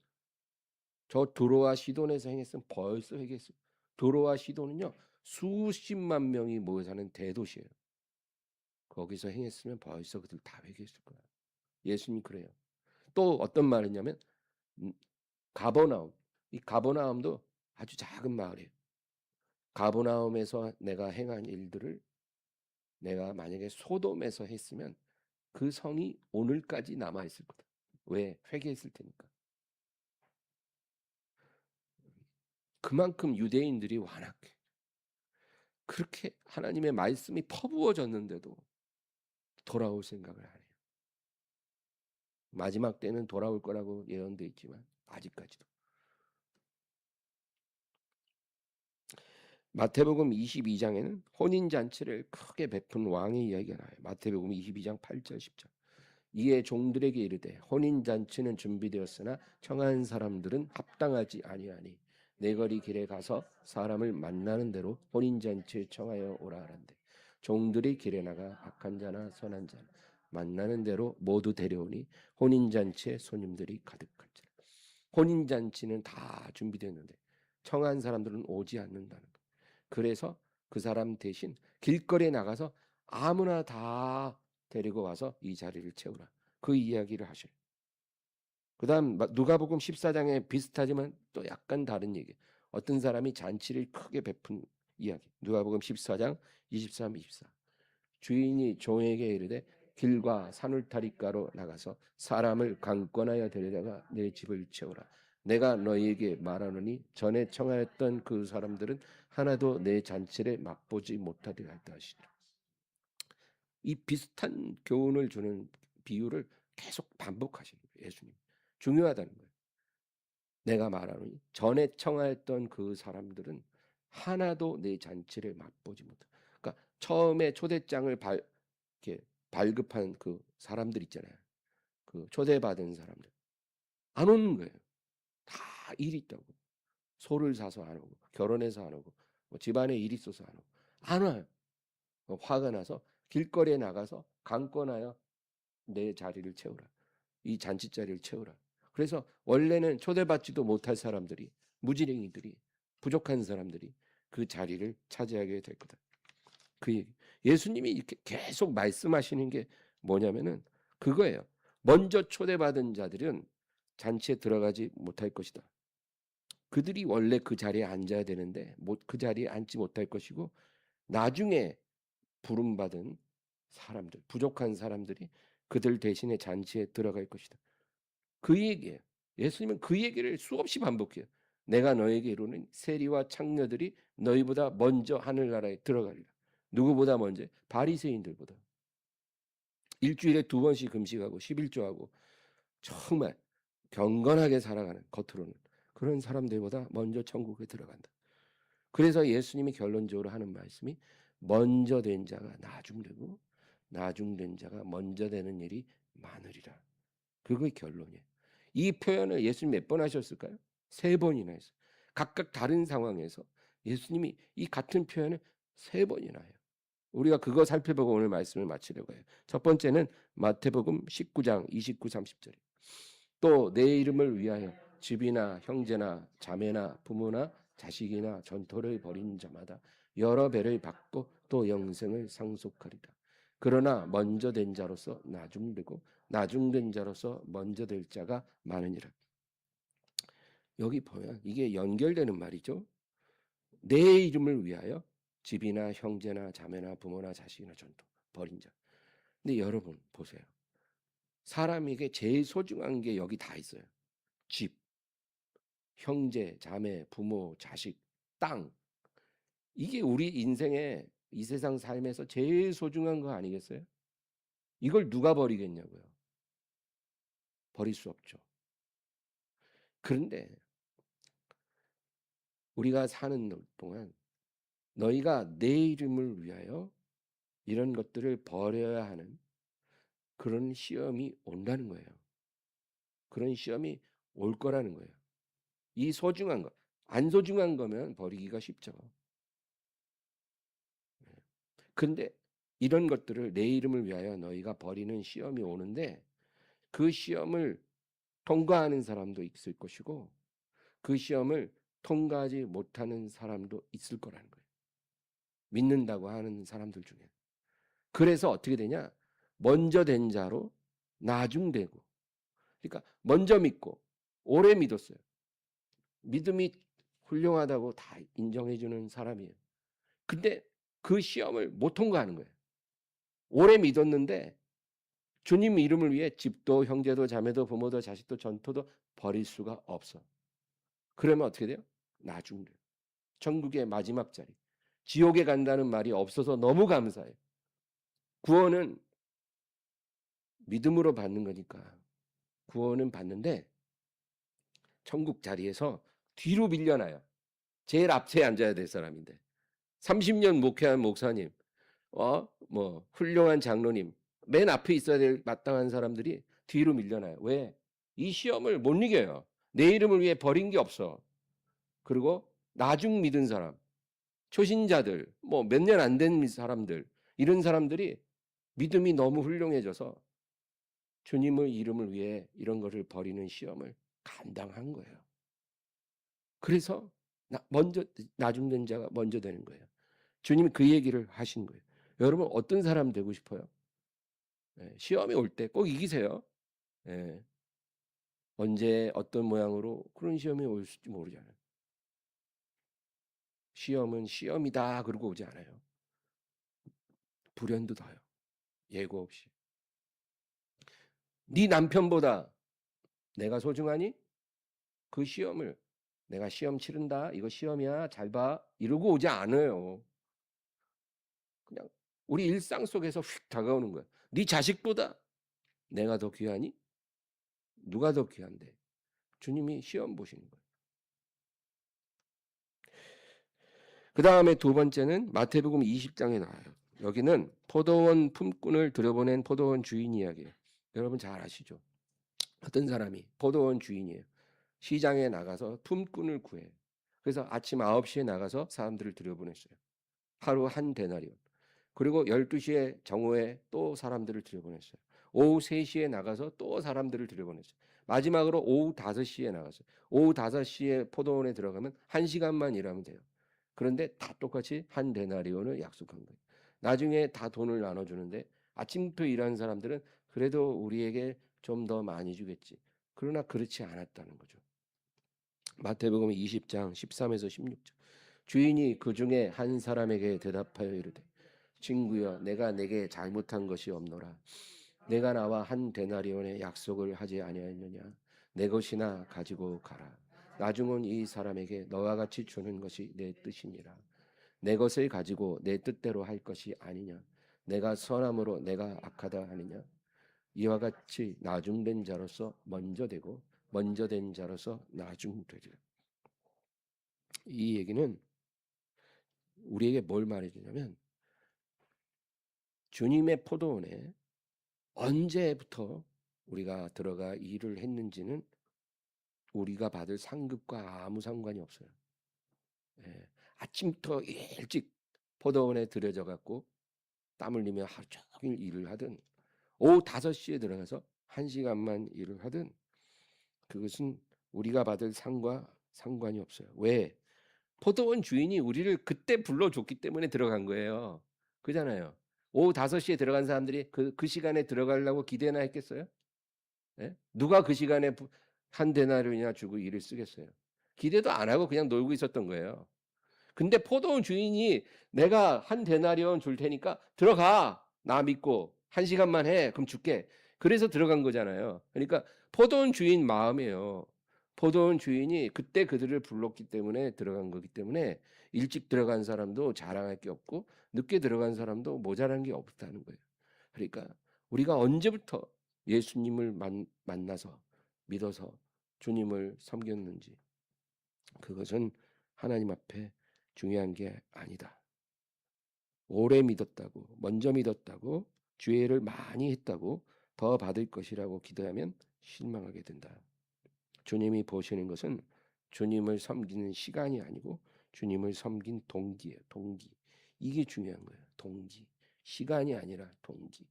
저 두로와 시돈에서 행했으면 벌써 회개했어요. 두로와 시돈은요 수십만 명이 모여 사는 대도시예요. 거기서 행했으면 벌써 그들 다 회개했을 거야. 예수님 그래요. 또 어떤 말이냐면 가버나움. 이 가버나움도 아주 작은 마을이에요. 가버나움에서 내가 행한 일들을 내가 만약에 소돔에서 했으면 그 성이 오늘까지 남아 있을 거다. 왜? 회개했을 테니까. 그만큼 유대인들이 완악해. 그렇게 하나님의 말씀이 퍼부어졌는데도 돌아올 생각을 안 해요. 마지막 때는 돌아올 거라고 예언돼 있지만 아직까지도. 마태복음 22장에는 혼인잔치를 크게 베푼 왕의 이야기가 나와요. 마태복음 22장 8절 10절. 이에 종들에게 이르되 혼인잔치는 준비되었으나 청한 사람들은 합당하지 아니하니 내 거리 길에 가서 사람을 만나는 대로 혼인잔치에 청하여 오라 하란대. 종들이 길에 나가 악한 자나 선한 자나 만나는 대로 모두 데려오니 혼인잔치에 손님들이 가득할지라. 혼인잔치는 다 준비됐는데 청한 사람들은 오지 않는다는 거예요. 그래서 그 사람 대신 길거리에 나가서 아무나 다 데리고 와서 이 자리를 채우라. 그 이야기를 하셔요. 그 다음 누가복음 14장에 비슷하지만 또 약간 다른 얘기. 어떤 사람이 잔치를 크게 베푼 이야기. 누가복음 14장 23, 24. 주인이 종에게 이르되 길과 산울타리가로 나가서 사람을 강권하여 데려다가 내 집을 채우라. 내가 너희에게 말하노니 전에 청하였던 그 사람들은 하나도 내 잔치를 맛보지 못하리라 했다 하시니라. 이 비슷한 교훈을 주는 비유를 계속 반복하시는 거예요. 예수님. 중요하다는 거예요. 내가 말하노니 전에 청하였던 그 사람들은 하나도 내 잔치를 맛보지 못한다. 그러니까 처음에 초대장을 이렇게 발급한 그 사람들 있잖아요. 그 초대받은 사람들 안 오는 거예요. 다 일이 있다고. 소를 사서 안 오고 결혼해서 안 오고 뭐 집안에 일 있어서 안 오고 안 와요. 화가 나서 길거리에 나가서 강권하여 내 자리를 채우라. 이 잔치 자리를 채우라. 그래서 원래는 초대받지도 못할 사람들이, 무지랭이들이, 부족한 사람들이 그 자리를 차지하게 될 거다. 그 얘기. 예수님이 이렇게 계속 말씀하시는 게 뭐냐면은 그거예요. 먼저 초대받은 자들은 잔치에 들어가지 못할 것이다. 그들이 원래 그 자리에 앉아야 되는데 그 자리에 앉지 못할 것이고, 나중에 부름받은 사람들, 부족한 사람들이 그들 대신에 잔치에 들어갈 것이다. 그 얘기예요. 예수님은 그 얘기를 수없이 반복해요. 내가 너에게 이루는 세리와 창녀들이 너희보다 먼저 하늘나라에 들어가리라. 누구보다 먼저? 바리새인들보다. 일주일에 2번씩 금식하고 11조하고 정말 경건하게 살아가는, 겉으로는 그런 사람들보다 먼저 천국에 들어간다. 그래서 예수님이 결론적으로 하는 말씀이 먼저 된 자가 나중되고 나중된 자가 먼저 되는 일이 많으리라. 그게 결론이에요. 이 표현을 예수님 몇 번 하셨을까요? 3번이나 했어요. 각각 다른 상황에서 예수님이 이 같은 표현을 3번이나 해요. 우리가 그거 살펴보고 오늘 말씀을 마치려고 해요. 첫 번째는 마태복음 19장 29, 30절이에요. 또 내 이름을 위하여 집이나 형제나 자매나 부모나 자식이나 전토를 벌인 자마다 여러 배를 받고 또 영생을 상속하리라. 그러나 먼저 된 자로서 나중되고 나중된 자로서 먼저 될 자가 많으니라. 여기 보면 이게 연결되는 말이죠. 내 이름을 위하여 집이나 형제나 자매나 부모나 자식이나 전토 벌인 자. 근데 여러분 보세요. 사람에게 제일 소중한 게 여기 다 있어요. 집, 형제, 자매, 부모, 자식, 땅. 이게 우리 인생의 이 세상 삶에서 제일 소중한 거 아니겠어요? 이걸 누가 버리겠냐고요. 버릴 수 없죠. 그런데 우리가 사는 동안 너희가 내 이름을 위하여 이런 것들을 버려야 하는 그런 시험이 온다는 거예요. 그런 시험이 올 거라는 거예요. 이 소중한 거, 안 소중한 거면 버리기가 쉽죠. 근데 이런 것들을 내 이름을 위하여 너희가 버리는 시험이 오는데 그 시험을 통과하는 사람도 있을 것이고 그 시험을 통과하지 못하는 사람도 있을 거라는 거예요. 믿는다고 하는 사람들 중에. 그래서 어떻게 되냐? 먼저 된 자로 나중되고. 그러니까 먼저 믿고 오래 믿었어요. 믿음이 훌륭하다고 다 인정해 주는 사람이에요. 근데 그 시험을 못 통과하는 거예요. 오래 믿었는데 주님 이름을 위해 집도 형제도 자매도 부모도 자식도 전토도 버릴 수가 없어. 그러면 어떻게 돼요? 나중돼요. 천국의 마지막 자리. 지옥에 간다는 말이 없어서 너무 감사해요. 구원은 믿음으로 받는 거니까 구원은 받는데 천국 자리에서 뒤로 밀려나요. 제일 앞에 앉아야 될 사람인데 30년 목회한 목사님, 훌륭한 장로님, 맨 앞에 있어야 될 마땅한 사람들이 뒤로 밀려나요. 왜? 이 시험을 못 이겨요. 내 이름을 위해 버린 게 없어. 그리고 나중 믿은 사람, 초신자들, 몇 년 안 된 사람들, 이런 사람들이 믿음이 너무 훌륭해져서 주님의 이름을 위해 이런 것을 버리는 시험을 감당한 거예요. 그래서 나중된 자가 먼저 되는 거예요. 주님이 그 얘기를 하신 거예요. 여러분 어떤 사람 되고 싶어요? 시험이 올 때 꼭 이기세요. 언제 어떤 모양으로 그런 시험이 올지 모르잖아요. 시험은 시험이다 그러고 오지 않아요. 불현도 둬요. 예고 없이. 네 남편보다 내가 소중하니? 그 시험을 내가 시험 치른다. 이거 시험이야. 잘 봐. 이러고 오지 않아요. 그냥 우리 일상 속에서 휙 다가오는 거야. 네 자식보다 내가 더 귀하니? 누가 더 귀한데? 주님이 시험 보시는 거예요. 그 다음에 두 번째는 마태복음 20장에 나와요. 여기는 포도원 품꾼을 들여보낸 포도원 주인 이야기예요. 여러분 잘 아시죠? 어떤 사람이 포도원 주인이에요. 시장에 나가서 품꾼을 구해요. 그래서 아침 9시에 나가서 사람들을 들여보냈어요. 하루 한 데나리온. 그리고 12시에 정오에 또 사람들을 들여보냈어요. 오후 3시에 나가서 또 사람들을 들여보냈어요. 마지막으로 오후 5시에 나갔어요. 오후 5시에 포도원에 들어가면 1시간만 일하면 돼요. 그런데 다 똑같이 한 데나리온을 약속한 거예요. 나중에 다 돈을 나눠주는데 아침부터 일하는 사람들은 그래도 우리에게 좀 더 많이 주겠지. 그러나 그렇지 않았다는 거죠. 마태복음 20장 13에서 16절. 주인이 그 중에 한 사람에게 대답하여 이르되 친구여 내가 내게 잘못한 것이 없노라. 내가 나와 한 데나리온의 약속을 하지 아니하였느냐. 내 것이나 가지고 가라. 나중은 이 사람에게 너와 같이 주는 것이 내 뜻이니라. 내 것을 가지고 내 뜻대로 할 것이 아니냐. 내가 선함으로 내가 악하다 하느냐. 이와 같이 나중된 자로서 먼저 되고 먼저 된 자로서 나중되리라. 이 얘기는 우리에게 뭘 말해주냐면 주님의 포도원에 언제부터 우리가 들어가 일을 했는지는 우리가 받을 상급과 아무 상관이 없어요. 예, 아침부터 일찍 포도원에 들여져 갖고 땀 흘리며 하루 종일 일을 하든 오후 5시에 들어가서 1시간만 일을 하든 그것은 우리가 받을 상과 상관이 없어요. 왜? 포도원 주인이 우리를 그때 불러줬기 때문에 들어간 거예요. 그잖아요. 오후 5시에 들어간 사람들이 그 시간에 들어가려고 기대나 했겠어요? 예? 누가 그 시간에 한 데나리온이나 주고 일을 쓰겠어요? 기대도 안 하고 그냥 놀고 있었던 거예요. 근데 포도원 주인이 내가 한 데나리온 줄 테니까 들어가. 나 믿고 1시간만 해. 그럼 줄게. 그래서 들어간 거잖아요. 그러니까 포도원 주인 마음이에요. 포도원 주인이 그때 그들을 불렀기 때문에 들어간 거기 때문에 일찍 들어간 사람도 자랑할 게 없고 늦게 들어간 사람도 모자란 게 없다는 거예요. 그러니까 우리가 언제부터 예수님을 만나서 믿어서 주님을 섬겼는지 그것은 하나님 앞에 중요한 게 아니다. 오래 믿었다고, 먼저 믿었다고, 죄를 많이 했다고 더 받을 것이라고 기도하면 실망하게 된다. 주님이 보시는 것은 주님을 섬기는 시간이 아니고 주님을 섬긴 동기예요. 동기. 이게 중요한 거예요. 동기. 시간이 아니라 동기.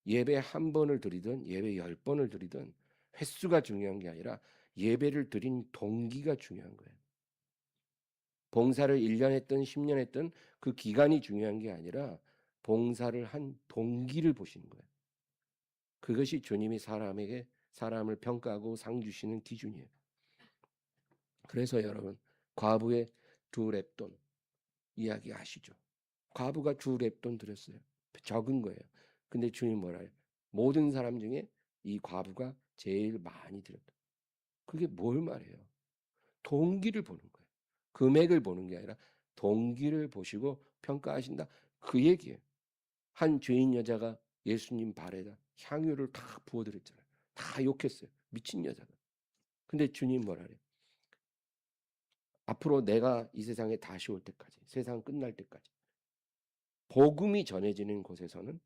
예배 한 번을 드리든 예배 10번을 드리든 횟수가 중요한 게 아니라 예배를 드린 동기가 중요한 거예요. 봉사를 1년 했든 10년 했든 그 기간이 중요한 게 아니라 봉사를 한 동기를 보시는 거예요. 그것이 주님이 사람을 평가하고 상 주시는 기준이에요. 그래서 여러분 과부의 2렙돈 이야기 아시죠? 과부가 2렙돈 드렸어요. 적은 거예요. 근데 주님 뭐라 해요? 모든 사람 중에 이 과부가 제일 많이 드렸다. 그게 뭘 말해요? 동기를 보는 거예요. 금액을 보는 게 아니라 동기를 보시고 평가하신다. 그 얘기예요. 한 죄인 여자가 예수님 발에다 향유를 다 부어드렸잖아요. 다 욕했어요. 미친 여자가. 근데 주님 뭐라 그래요? 앞으로 내가 이 세상에 다시 올 때까지, 세상 끝날 때까지 복음이 전해지는 곳에서는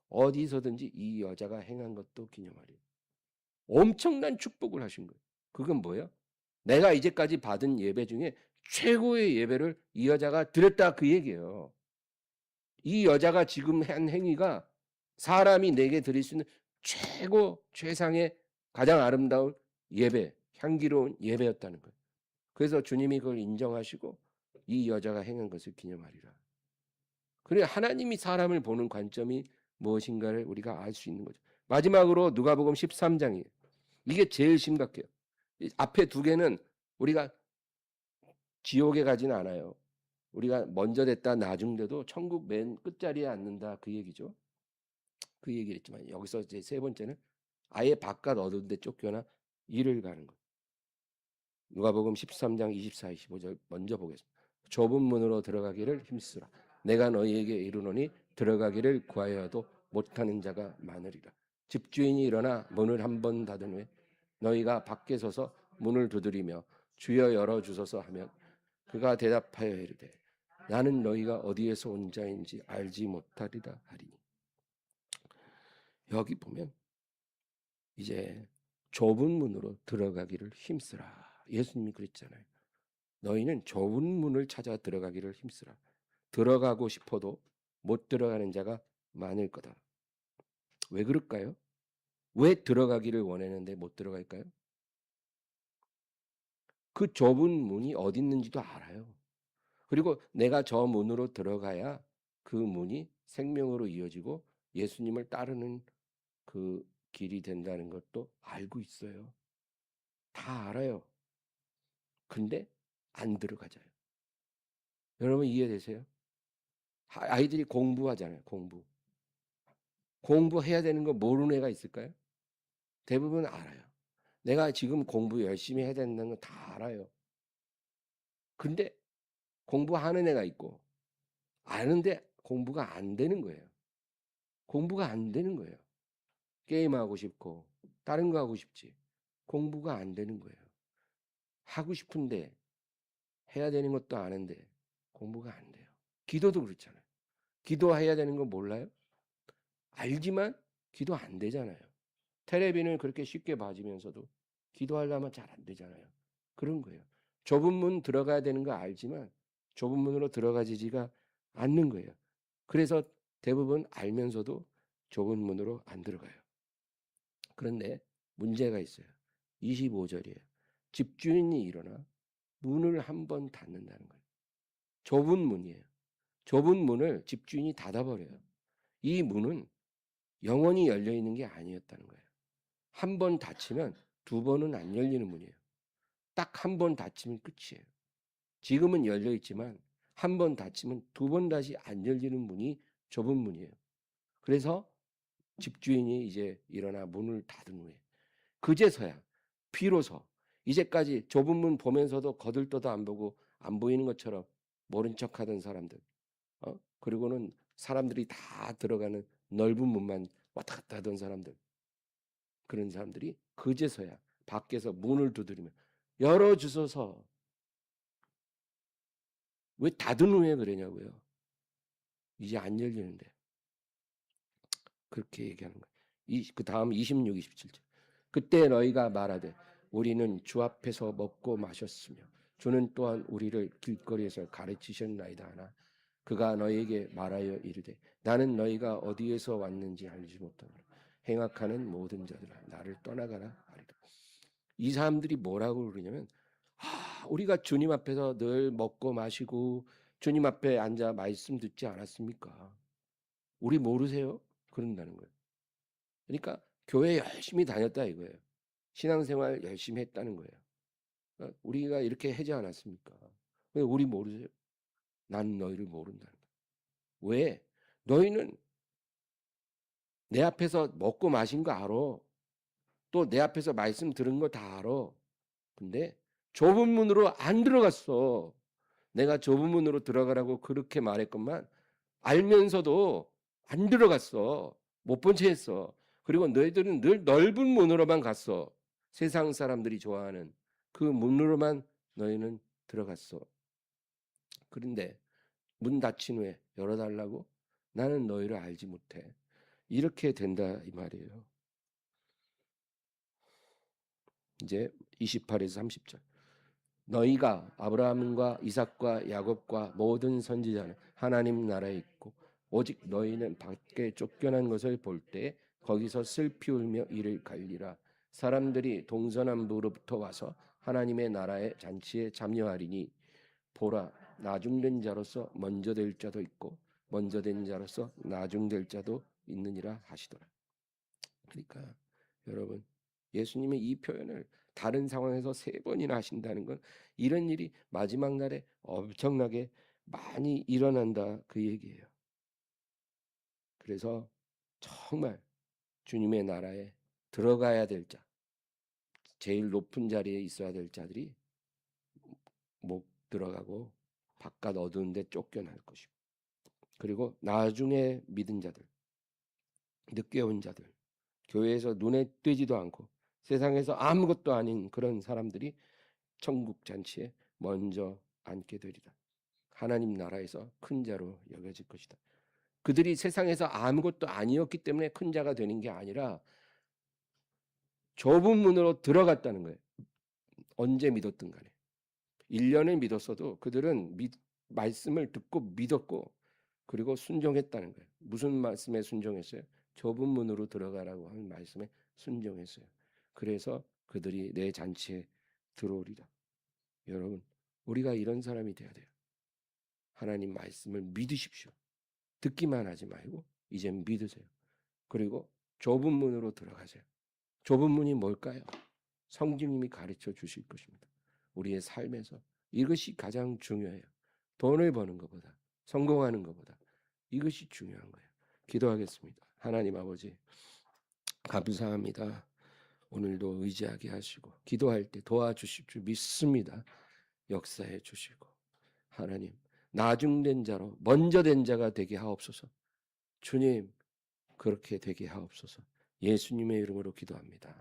어디서든지 이 여자가 행한 것도 기념하리라. 엄청난 축복을 하신 거예요. 그건 뭐예요? 내가 이제까지 받은 예배 중에 최고의 예배를 이 여자가 드렸다 그 얘기예요. 이 여자가 지금 한 행위가 사람이 내게 드릴 수 있는 최상의 가장 아름다운 예배, 향기로운 예배였다는 거예요. 그래서 주님이 그걸 인정하시고 이 여자가 행한 것을 기념하리라. 그래 하나님이 사람을 보는 관점이 무엇인가를 우리가 알 수 있는 거죠. 마지막으로 누가복음 13장이에요. 이게 제일 심각해요. 앞에 2개는 우리가 지옥에 가지는 않아요. 우리가 먼저 됐다 나중돼도 천국 맨 끝자리에 앉는다 그 얘기죠. 그 얘기를 했지만 여기서 이제 3번째는 아예 바깥 어두운 데 쫓겨나 일을 가는 것. 누가복음 13장 24, 25절 먼저 보겠습니다. 좁은 문으로 들어가기를 힘쓰라. 내가 너희에게 이르노니 들어가기를 구하여도 못하는 자가 많으리라. 집주인이 일어나 문을 한 번 닫은 후에 너희가 밖에 서서 문을 두드리며 주여 열어주소서 하면 그가 대답하여 이르되 나는 너희가 어디에서 온 자인지 알지 못하리라 하리니. 여기 보면 이제 좁은 문으로 들어가기를 힘쓰라. 예수님이 그랬잖아요. 너희는 좁은 문을 찾아 들어가기를 힘쓰라. 들어가고 싶어도 못 들어가는 자가 많을 거다. 왜 그럴까요? 왜 들어가기를 원하는데 못 들어갈까요? 그 좁은 문이 어디 있는지도 알아요. 그리고 내가 저 문으로 들어가야 그 문이 생명으로 이어지고 예수님을 따르는 그 길이 된다는 것도 알고 있어요. 다 알아요. 근데 안 들어가져요. 여러분 이해되세요? 아이들이 공부하잖아요. 공부해야 되는 거 모르는 애가 있을까요? 대부분 알아요. 내가 지금 공부 열심히 해야 된다는 거 다 알아요. 근데 공부하는 애가 있고 아는데 공부가 안 되는 거예요. 공부가 안 되는 거예요. 게임하고 싶고 다른 거 하고 싶지. 공부가 안 되는 거예요. 하고 싶은데 해야 되는 것도 아는데 공부가 안 돼요. 기도도 그렇잖아요. 기도해야 되는 거 몰라요? 알지만 기도 안 되잖아요. 테레비는 그렇게 쉽게 봐지면서도 기도하려면 잘 안 되잖아요. 그런 거예요. 좁은 문 들어가야 되는 거 알지만 좁은 문으로 들어가지지가 않는 거예요. 그래서 대부분 알면서도 좁은 문으로 안 들어가요. 그런데 문제가 있어요. 25절이에요. 집주인이 일어나 문을 한번 닫는다는 거예요. 좁은 문이에요. 좁은 문을 집주인이 닫아버려요. 이 문은 영원히 열려 있는 게 아니었다는 거예요. 한 번 닫히면 두 번은 안 열리는 문이에요. 딱 한 번 닫히면 끝이에요. 지금은 열려 있지만 한 번 닫히면 두 번 다시 안 열리는 문이 좁은 문이에요. 그래서 집주인이 이제 일어나 문을 닫은 후에 그제서야 비로소 이제까지 좁은 문 보면서도 거들떠도 안 보고 안 보이는 것처럼 모른 척하던 사람들, 그리고는 사람들이 다 들어가는 넓은 문만 왔다 갔다 하던 사람들, 그런 사람들이 그제서야 밖에서 문을 두드리며 열어주소서. 왜 닫은 후에 그러냐고요. 이제 안 열리는데. 그렇게 얘기하는 거예요. 그 다음 26, 27절. 그때 너희가 말하되 우리는 주 앞에서 먹고 마셨으며 주는 또한 우리를 길거리에서 가르치셨나이다 하나 그가 너희에게 말하여 이르되 나는 너희가 어디에서 왔는지 알지 못하노라. 행악하는 모든 자들아 나를 떠나가라 하리라. 이 사람들이 뭐라고 그러냐면 우리가 주님 앞에서 늘 먹고 마시고 주님 앞에 앉아 말씀 듣지 않았습니까? 우리 모르세요? 그런다는 거예요. 그러니까 교회 열심히 다녔다 이거예요. 신앙생활 열심히 했다는 거예요. 우리가 이렇게 하지 않았습니까? 왜 우리 모르세요? 난 너희를 모른다는 거예요. 왜? 너희는 내 앞에서 먹고 마신 거 알아. 또 내 앞에서 말씀 들은 거 다 알아. 근데 좁은 문으로 안 들어갔어. 내가 좁은 문으로 들어가라고 그렇게 말했건만 알면서도 안 들어갔어. 못 본 채 했어. 그리고 너희들은 늘 넓은 문으로만 갔어. 세상 사람들이 좋아하는 그 문으로만 너희는 들어갔어. 그런데 문 닫힌 후에 열어달라고? 나는 너희를 알지 못해. 이렇게 된다 이 말이에요. 이제 28에서 30절. 너희가 아브라함과 이삭과 야곱과 모든 선지자는 하나님 나라에 있고 오직 너희는 밖에 쫓겨난 것을 볼 때 거기서 슬피 울며 이를 갈리라. 사람들이 동서남부로부터 와서 하나님의 나라의 잔치에 참여하리니 보라 나중된 자로서 먼저 될 자도 있고 먼저 된 자로서 나중될 자도 있느니라 하시더라. 그러니까 여러분 예수님의 이 표현을 다른 상황에서 3번이나 하신다는 건 이런 일이 마지막 날에 엄청나게 많이 일어난다 그 얘기예요. 그래서 정말 주님의 나라에 들어가야 될 자, 제일 높은 자리에 있어야 될 자들이 못 들어가고 바깥 어두운 데 쫓겨날 것이고 그리고 나중에 믿은 자들, 늦게 온 자들, 교회에서 눈에 띄지도 않고 세상에서 아무것도 아닌 그런 사람들이 천국 잔치에 먼저 앉게 되리라. 하나님 나라에서 큰 자로 여겨질 것이다. 그들이 세상에서 아무것도 아니었기 때문에 큰 자가 되는 게 아니라 좁은 문으로 들어갔다는 거예요. 언제 믿었든 간에. 1년을 믿었어도 그들은 말씀을 듣고 믿었고 그리고 순종했다는 거예요. 무슨 말씀에 순종했어요? 좁은 문으로 들어가라고 하는 말씀에 순종했어요. 그래서 그들이 내 잔치에 들어오리라. 여러분, 우리가 이런 사람이 돼야 돼요. 하나님 말씀을 믿으십시오. 듣기만 하지 말고 이제 믿으세요. 그리고 좁은 문으로 들어가세요. 좁은 문이 뭘까요? 성령님이 가르쳐 주실 것입니다. 우리의 삶에서 이것이 가장 중요해요. 돈을 버는 것보다, 성공하는 것보다 이것이 중요한 거예요. 기도하겠습니다. 하나님 아버지, 감사합니다. 오늘도 의지하게 하시고 기도할 때 도와주실 줄 믿습니다. 역사해 주시고 하나님, 나중된 자로 먼저 된 자가 되게 하옵소서. 주님, 그렇게 되게 하옵소서. 예수님의 이름으로 기도합니다.